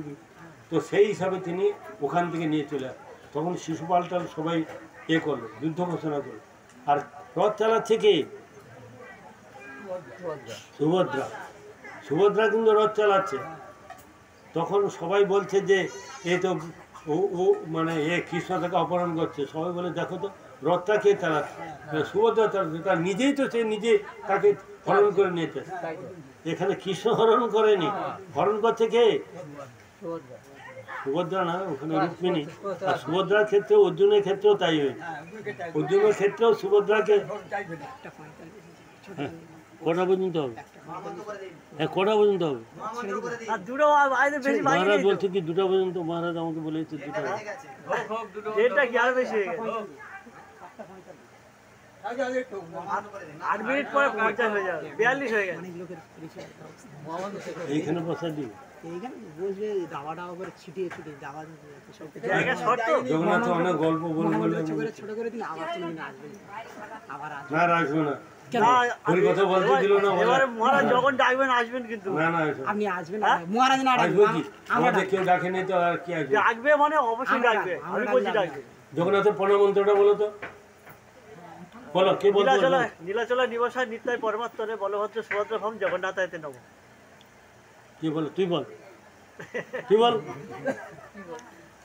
তো সেই হিসাবে তিনি ওখান থেকে নিয়ে চলে আসেন। তখন শিশুপালটা সবাই করলো, যুদ্ধ ঘোষণা করলো। আর রথ চালাচ্ছে কে? সুভদ্রা। সুভদ্রা কিন্তু রথ চালাচ্ছে। তখন সবাই বলছে যে এই তো ও মানে কৃষ্ণ তাকে অপহরণ করছে। সবাই বলে দেখো তো রথটা কে চালাচ্ছে? সুভদ্রা চালাচ্ছে। তার নিজেই তো, সে নিজে তাকে হরণ করে নিয়েছে। এখানে কৃষ্ণ হরণ করেনি, হরণ করছে কে? সুভদ্রা না, ওখানে রুক্মিণী। আর সুভদ্রার ক্ষেত্রে, অর্জুনের ক্ষেত্রেও তাই হয়েছে। অর্জুনের ক্ষেত্রেও সুভদ্রাকে কটা পর্যন্ত হবে? কটা পর্যন্ত হবে? মহারাজ বলছে কি 2টা পর্যন্ত। মহারাজ আমাকে বলেছে 2টা। কি আরো বেশি হয়ে গেছে? 8 মিনিট পরে 50 হয়ে যাবে, 42 হয়ে গেছে। এইখানে বসা দিই। জগন্নাথ অনেক গল্প বলে বলে না আসবো না। কথা বলতে দিল না। মহারাজ যখন ডাকবেন আসবেন, কিন্তু না না আপনি আসবেন না, মহারাজ না আসবো কি? আমাদের কেউ ডাকেনি তো, আর কি আসবে? ডাকবে মানে অবশ্যই ডাকবে, আমি বলছি ডাকবে। জগন্নাথের প্রণাম মন্ত্রটা বলো তো, বলো কে বলবো? নীলাচলা নিবাসায় নিত্যায় পরমাত্মনে বলভদ্র সুভদ্র ভম জগন্নাথায়তে নমঃ। কি বলো? তুই বল, তুই বল।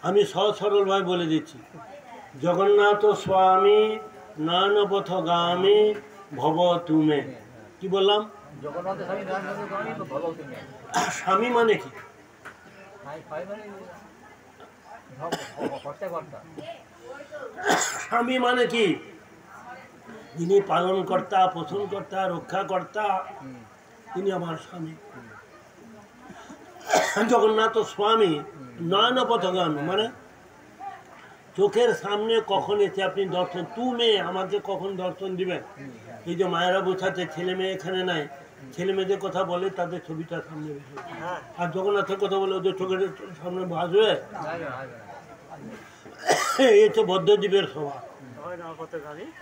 আমি সহজ সরল ভাবে বলে দিচ্ছি। জগন্নাথ স্বামী নান পথগামী ভব তুমে। কি বললাম? স্বামী মানে কি? স্বামী মানে কি? যিনি পালনকর্তা, পোষণকর্তা, রক্ষাকর্তা, তিনি আমার স্বামী। জগন্নাথ স্বামী নয়ন পথগামী মানে চোখের সামনে কখন এসে আপনি দর্শন, তুমি আমাকে কখন দর্শন দিবেন। এই যে মায়েরা বোঝাচ্ছে, ছেলে মেয়ে এখানে নাই, ছেলে মেয়েদের কথা বলে তাদের ছবিটা সামনে বসে, আর জগন্নাথের কথা বলে ওদের চোখের সামনে ভাসবে। এই তো বদ্ধজীবের স্বভাব।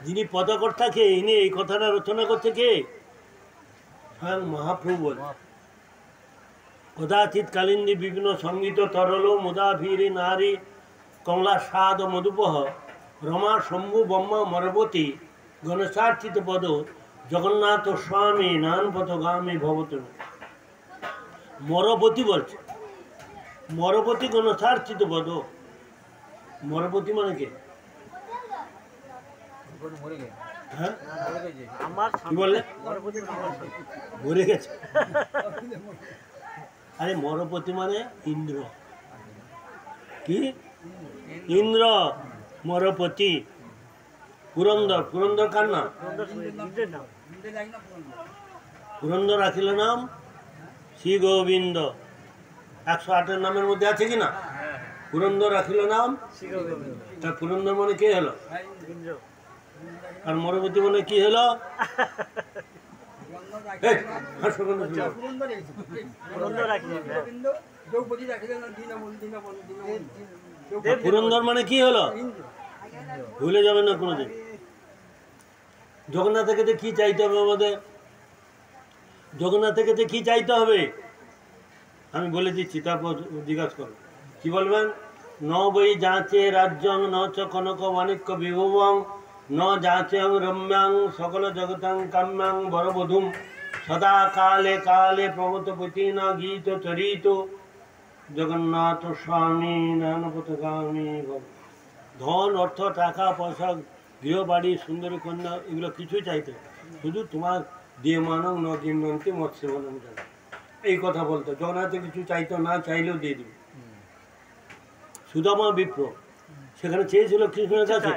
যিনি পদকর্তা কে, ইনি এই কথাটা রচনা করছে কে? স্বয়ং মহাপ্রভু বলে। কদাচিৎ কালিন্দী বিভিন্ন সঙ্গীত তরল মুদা ভিরি নারী কমলা স্বাদ মধুপহ রমা শম্ভু ব্রহ্মা মরবতী গণেশার্চিত পদ জগন্নাথ স্বামী নান পথগামী ভবত। মরবতী বলছে, মরবতী গণেশার্চিত পদ। মরবতী মানে কে? হ্যাঁ, কি বললে? মরে গেছে। আরে মরপতি মানে ইন্দ্র। কি? ইন্দ্র মরপতি। পুরন্দর, পুরন্দর কার নাম? পুরন্দর রাখিল নাম শ্রী গোবিন্দ। 108 নামের মধ্যে আছে কিনা? পুরন্দর রাখিল নাম। তার পুরন্দর মানে কে হলো? আর মরপতি মানে কি হলো? পুরন্দর মানে কি হলো? ভুলে যাবে না কোনোদিন। জগন্নাথের কাছে কি চাইতে হবে আমাদের? জগন্নাথের কাছে কি চাইতে হবে আমি বলে দিচ্ছি, তারপর জিজ্ঞাসা করো। কি বলবেন? ন বই যাচে রাজ্যং ন চ কনক মাণিক্য বিভবং ন যাচেং রম্যাং সকল জগতাং কাম্যাং বরবধূম সদা কালে কালে প্রমতপতি না গীত চরিত জগন্নাথ স্বামী নানপথগামী ভব। ধন, অর্থ, টাকা পয়সা, গৃহবাড়ি, সুন্দরী কন্যা, এগুলো কিছুই চাইতে হবে। শুধু তোমার দিয়ে মানব ন কিংবন্তি মৎস্যবনম জানা, এই কথা বলতো। জগন্নাথে কিছু চাইতো না, চাইলেও দিয়ে দিবে। সুদামা বিপ্র সেখানে চেয়েছিল কৃষ্ণের কাছে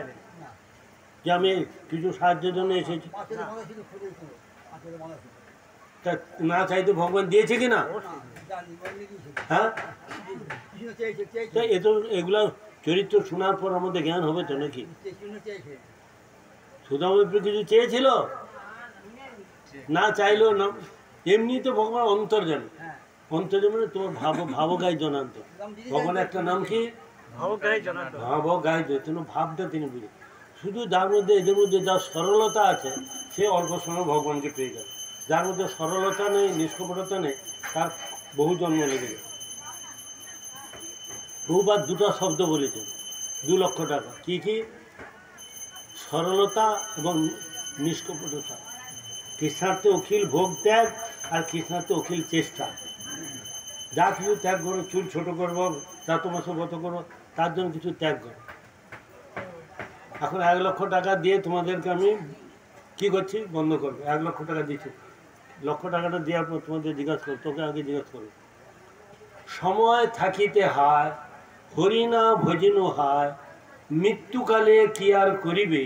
যে আমি কিছু সাহায্যের জন্য এসেছি, তা না চাইতে ভগবান দিয়েছে কিনা? হ্যাঁ, এ তো এগুলা চরিত্র শোনার পর আমাদের জ্ঞান হবে তো নাকি? সুদামা বিপ্র কিছু চেয়েছিল, না চাইলেও না, এমনি তো ভগবান অন্তর্জামী। অন্তর্জামী মানে তোমার ভাবকায় জনান্ত। ভগবান একটা নাম কি? ভাবগ্রাহী জনার্দন। ভাবগ্রাহী ভাবটা তিনি বুঝে। শুধু যার মধ্যে এদের মধ্যে যা সরলতা আছে সে অল্প সময় ভগবানকে পেয়ে যাবে। যার মধ্যে সরলতা নেই, নিষ্কপটতা নেই, তার বহু জন্ম লেগে যায়। বহুবার দুটো শব্দ বলেছেন, 2 লক্ষ টাকা। কি কি? সরলতা এবং নিষ্কপটতা। কৃষ্ণার্থে অখিল ভোগ ত্যাগ আর কৃষ্ণার্থে অখিল চেষ্টা। যা কিছু ত্যাগ করো, চুল ছোট করবো, চাত মাসে গত করবো, তার জন্য কিছু ত্যাগ করো। এখন 1 লক্ষ টাকা দিয়ে তোমাদেরকে আমি কি করছি, বন্ধ করবো। 1 লক্ষ টাকা দিচ্ছি, লক্ষ টাকাটা দেওয়ার পর তোমাদের জিজ্ঞাসা করো, তোকে আগে জিজ্ঞাসা করো, সময় থাকিতে হায় হরিনা ভজিনু হায়, মৃত্যুকালে কি আর করিবে,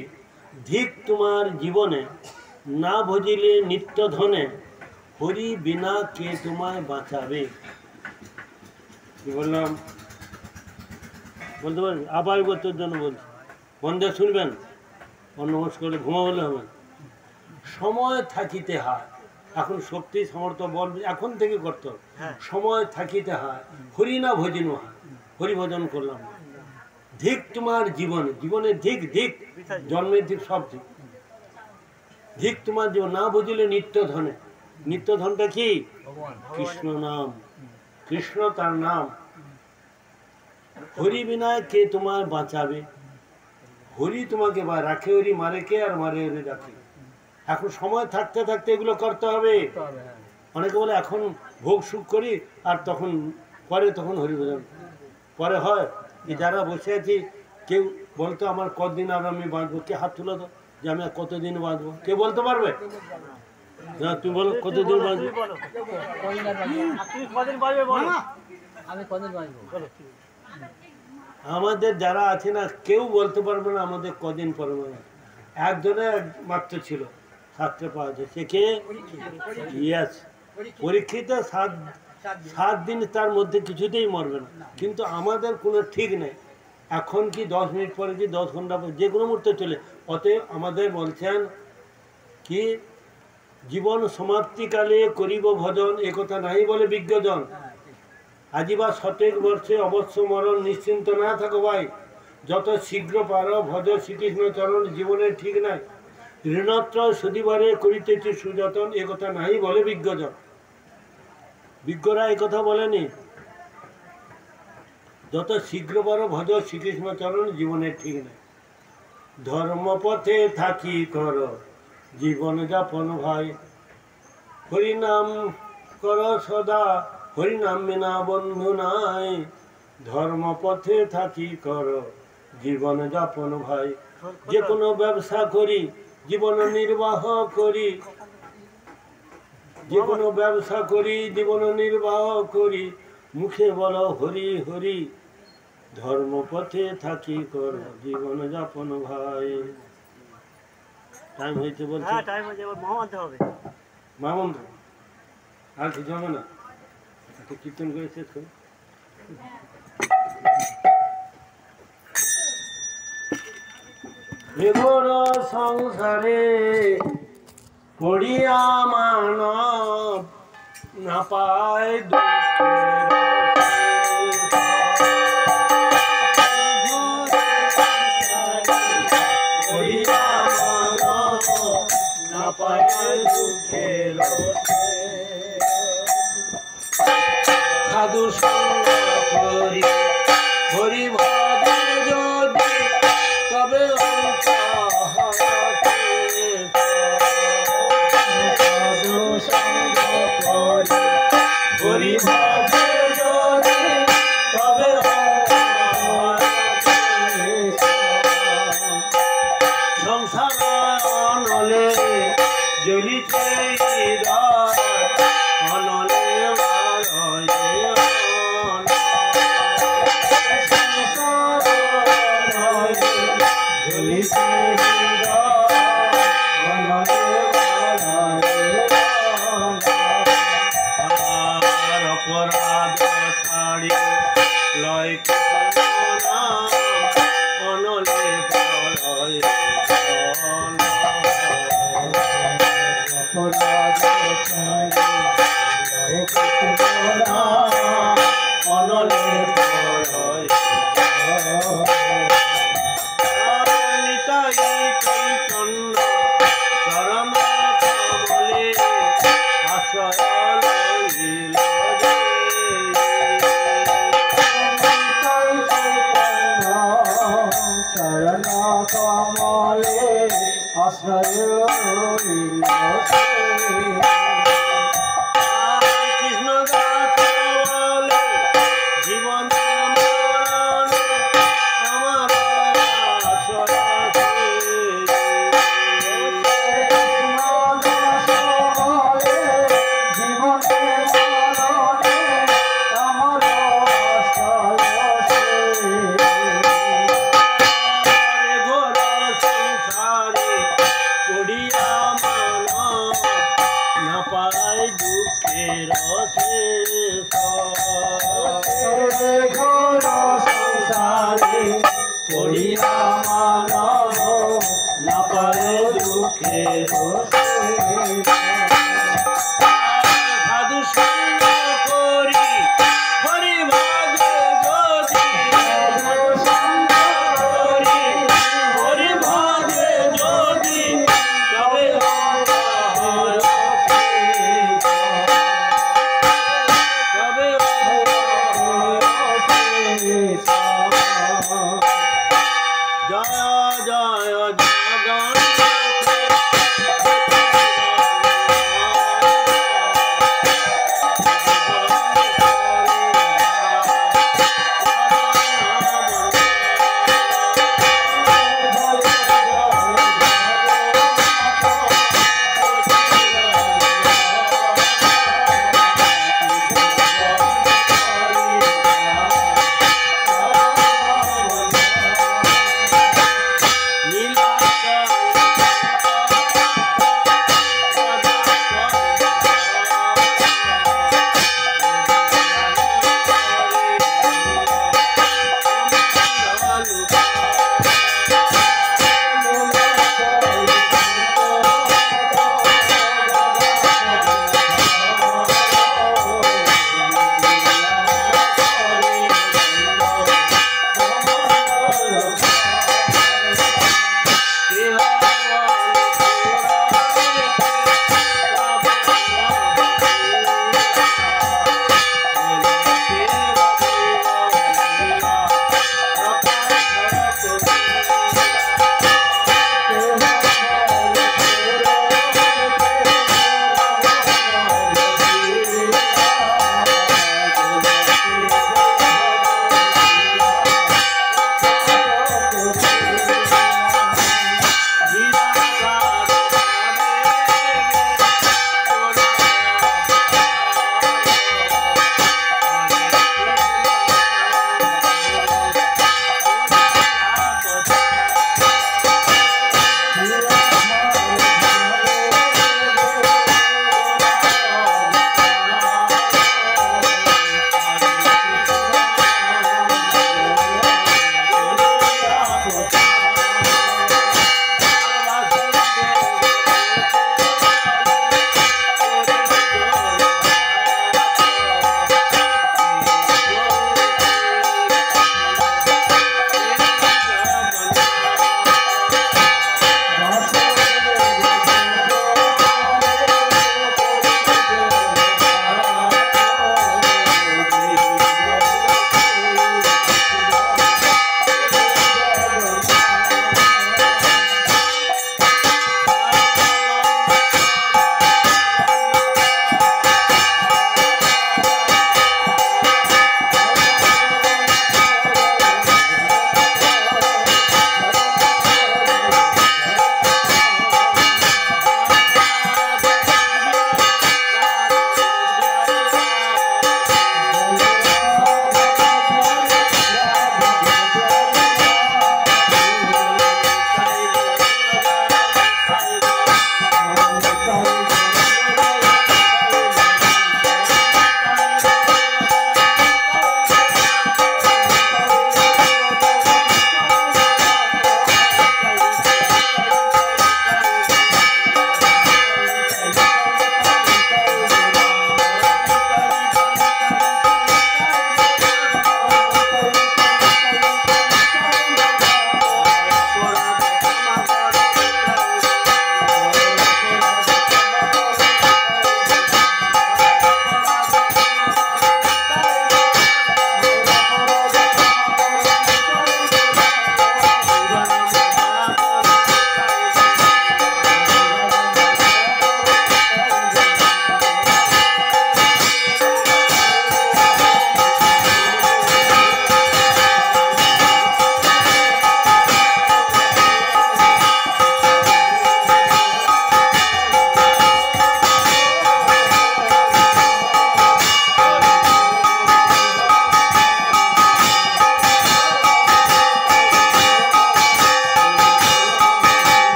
ধিক তোমার জীবনে, না ভজিলে নিত্য ধনে, হরি বিনা কে তোমায় বাঁচাবে। কি বললাম বলতে পারবেন? আবার গোত্রের জন্য বলছি, মন দিয়ে শুনবেন, নমস্কারে ঘুমাবলে হবে। সময় থাকিতে হয়, এখন শক্তি সামর্থ্য বল এখন থেকে করতে হবে। সময় থাকিতে হয় হরি না ভজন হয়, হরি ভজন করলাম না। ধিক তোমার জীবনে, জীবনে ধিক, ধিক জন্মের ধিক, সব ধিক। ধিক তোমার জীবন, না বুঝিলে নিত্য ধনে। নিত্য ধনটা কি? কৃষ্ণ নাম, কৃষ্ণ তার নাম। হরি বিনা কে তোমার বাঁচাবে, হরি তোমাকে বা রাখে হরি, মারে কে, আর মারে হরি রাখে। এখন সময় থাকতে থাকতে এগুলো করতে হবে। অনেকে বলে এখন ভোগ সুখ করি আর তখন পরে, তখন হরিভজন পরে হয়। যারা বসে আছি, কেউ বলতো আমার কতদিন আর আমি বাঁচবো, কে হাত তুলে তো যে আমি আর কতদিন বাঁচবো, কে বলতে পারবে? না, তুমি বলো কতদিন বাঁচবো। আমাদের যারা আছে না, কেউ বলতে পারবে না আমাদের কদিন পরে। একজনের মাত্র ছিল শাস্ত্রে পাওয়া যায়, সে কে? ইয়েস, পরীক্ষিত 7 দিন, তার মধ্যে কিছুতেই মরবে না। কিন্তু আমাদের কোনো ঠিক নেই, এখন কি 10 মিনিট পরে কি 10 ঘন্টা পরে, যে কোনো মুহূর্তে চলে। অতএব আমাদের বলছেন কি, জীবন সমাপ্তিকালে করিব ভজন, একথা নাই বলে বিজ্ঞজন। আজিবা শতেক বর্ষে অবশ্য মরণ, নিশ্চিন্ত না থাকো ভাই, যত শীঘ্র পারো ভজ শ্রীকৃষ্ণ চরণ, জীবনের ঠিক নাই। ঋণত্রয় সুদিবারে করিতেছি সুযতন, একথা নাই বলে বিজ্ঞজন। বিজ্ঞরা একথা বলেনি। যত শীঘ্র পারো ভজ শ্রীকৃষ্ণ চরণ, জীবনের ঠিক নাই। ধর্মপথে থাকি কর জীবন যাপন ভাই, হরিনাম কর সদা, হরিনাম বিনা বন্ধু নাই। ধর্মপথে থাকি কর জীবন যাপন ভাই, যে কোনো ব্যবসা করি জীবন নির্বাহ করি, যে কোনো ব্যবসা করি জীবন নির্বাহ করি, মুখে বলো হরি হরি, ধর্মপথে থাকি কর জীবন যাপন ভাই। টাইম হয়েছে বলছে, টাইম হয়েছে, এবার মহামন্ত্র হবে। মহামন্ত্র আর কিছু হবে না, কীর্তন করে শেষ করি। ঘোর সংসারে পড়িয়া মানব না পায় সাধু সঙ্গ করি হরি ভাবে যদি, তবে সাধু সঙ্গ করি হরি ভাবে যদি, তবে সংসার নলে জ্বলিতে অনলে অপরাধ ছাড়ি লয় অনলে অপরাধ ছাড়ি অনলে নিতাই চৈতন্য চরণ কমলে আশ্রয় লইল রে। চরণ কমলে আশ্রয় কৃষ্ণ দাস বলে জীবন মরণ আমার আশ্রয় ঘোর সংসারে পড়িয়া মান না পায় দুঃখের শেষ। সংসারে পড়িয়া মান না পারে দুঃখের সাধু সঙ্গ করি হরি ভাগে যদি করি হরি ভাগে যদি তবে তবে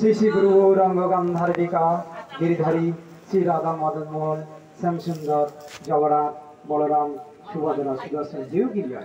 শ্রী শ্রী গুরু রঙ্গ গান্ধারিকা গিরিধারী শ্রী রাধা মদন মোহন শ্যামসুন্দর জগন্নাথ বলরাম সুভদ্রা সুদর্শন জিউ গিরিজয়।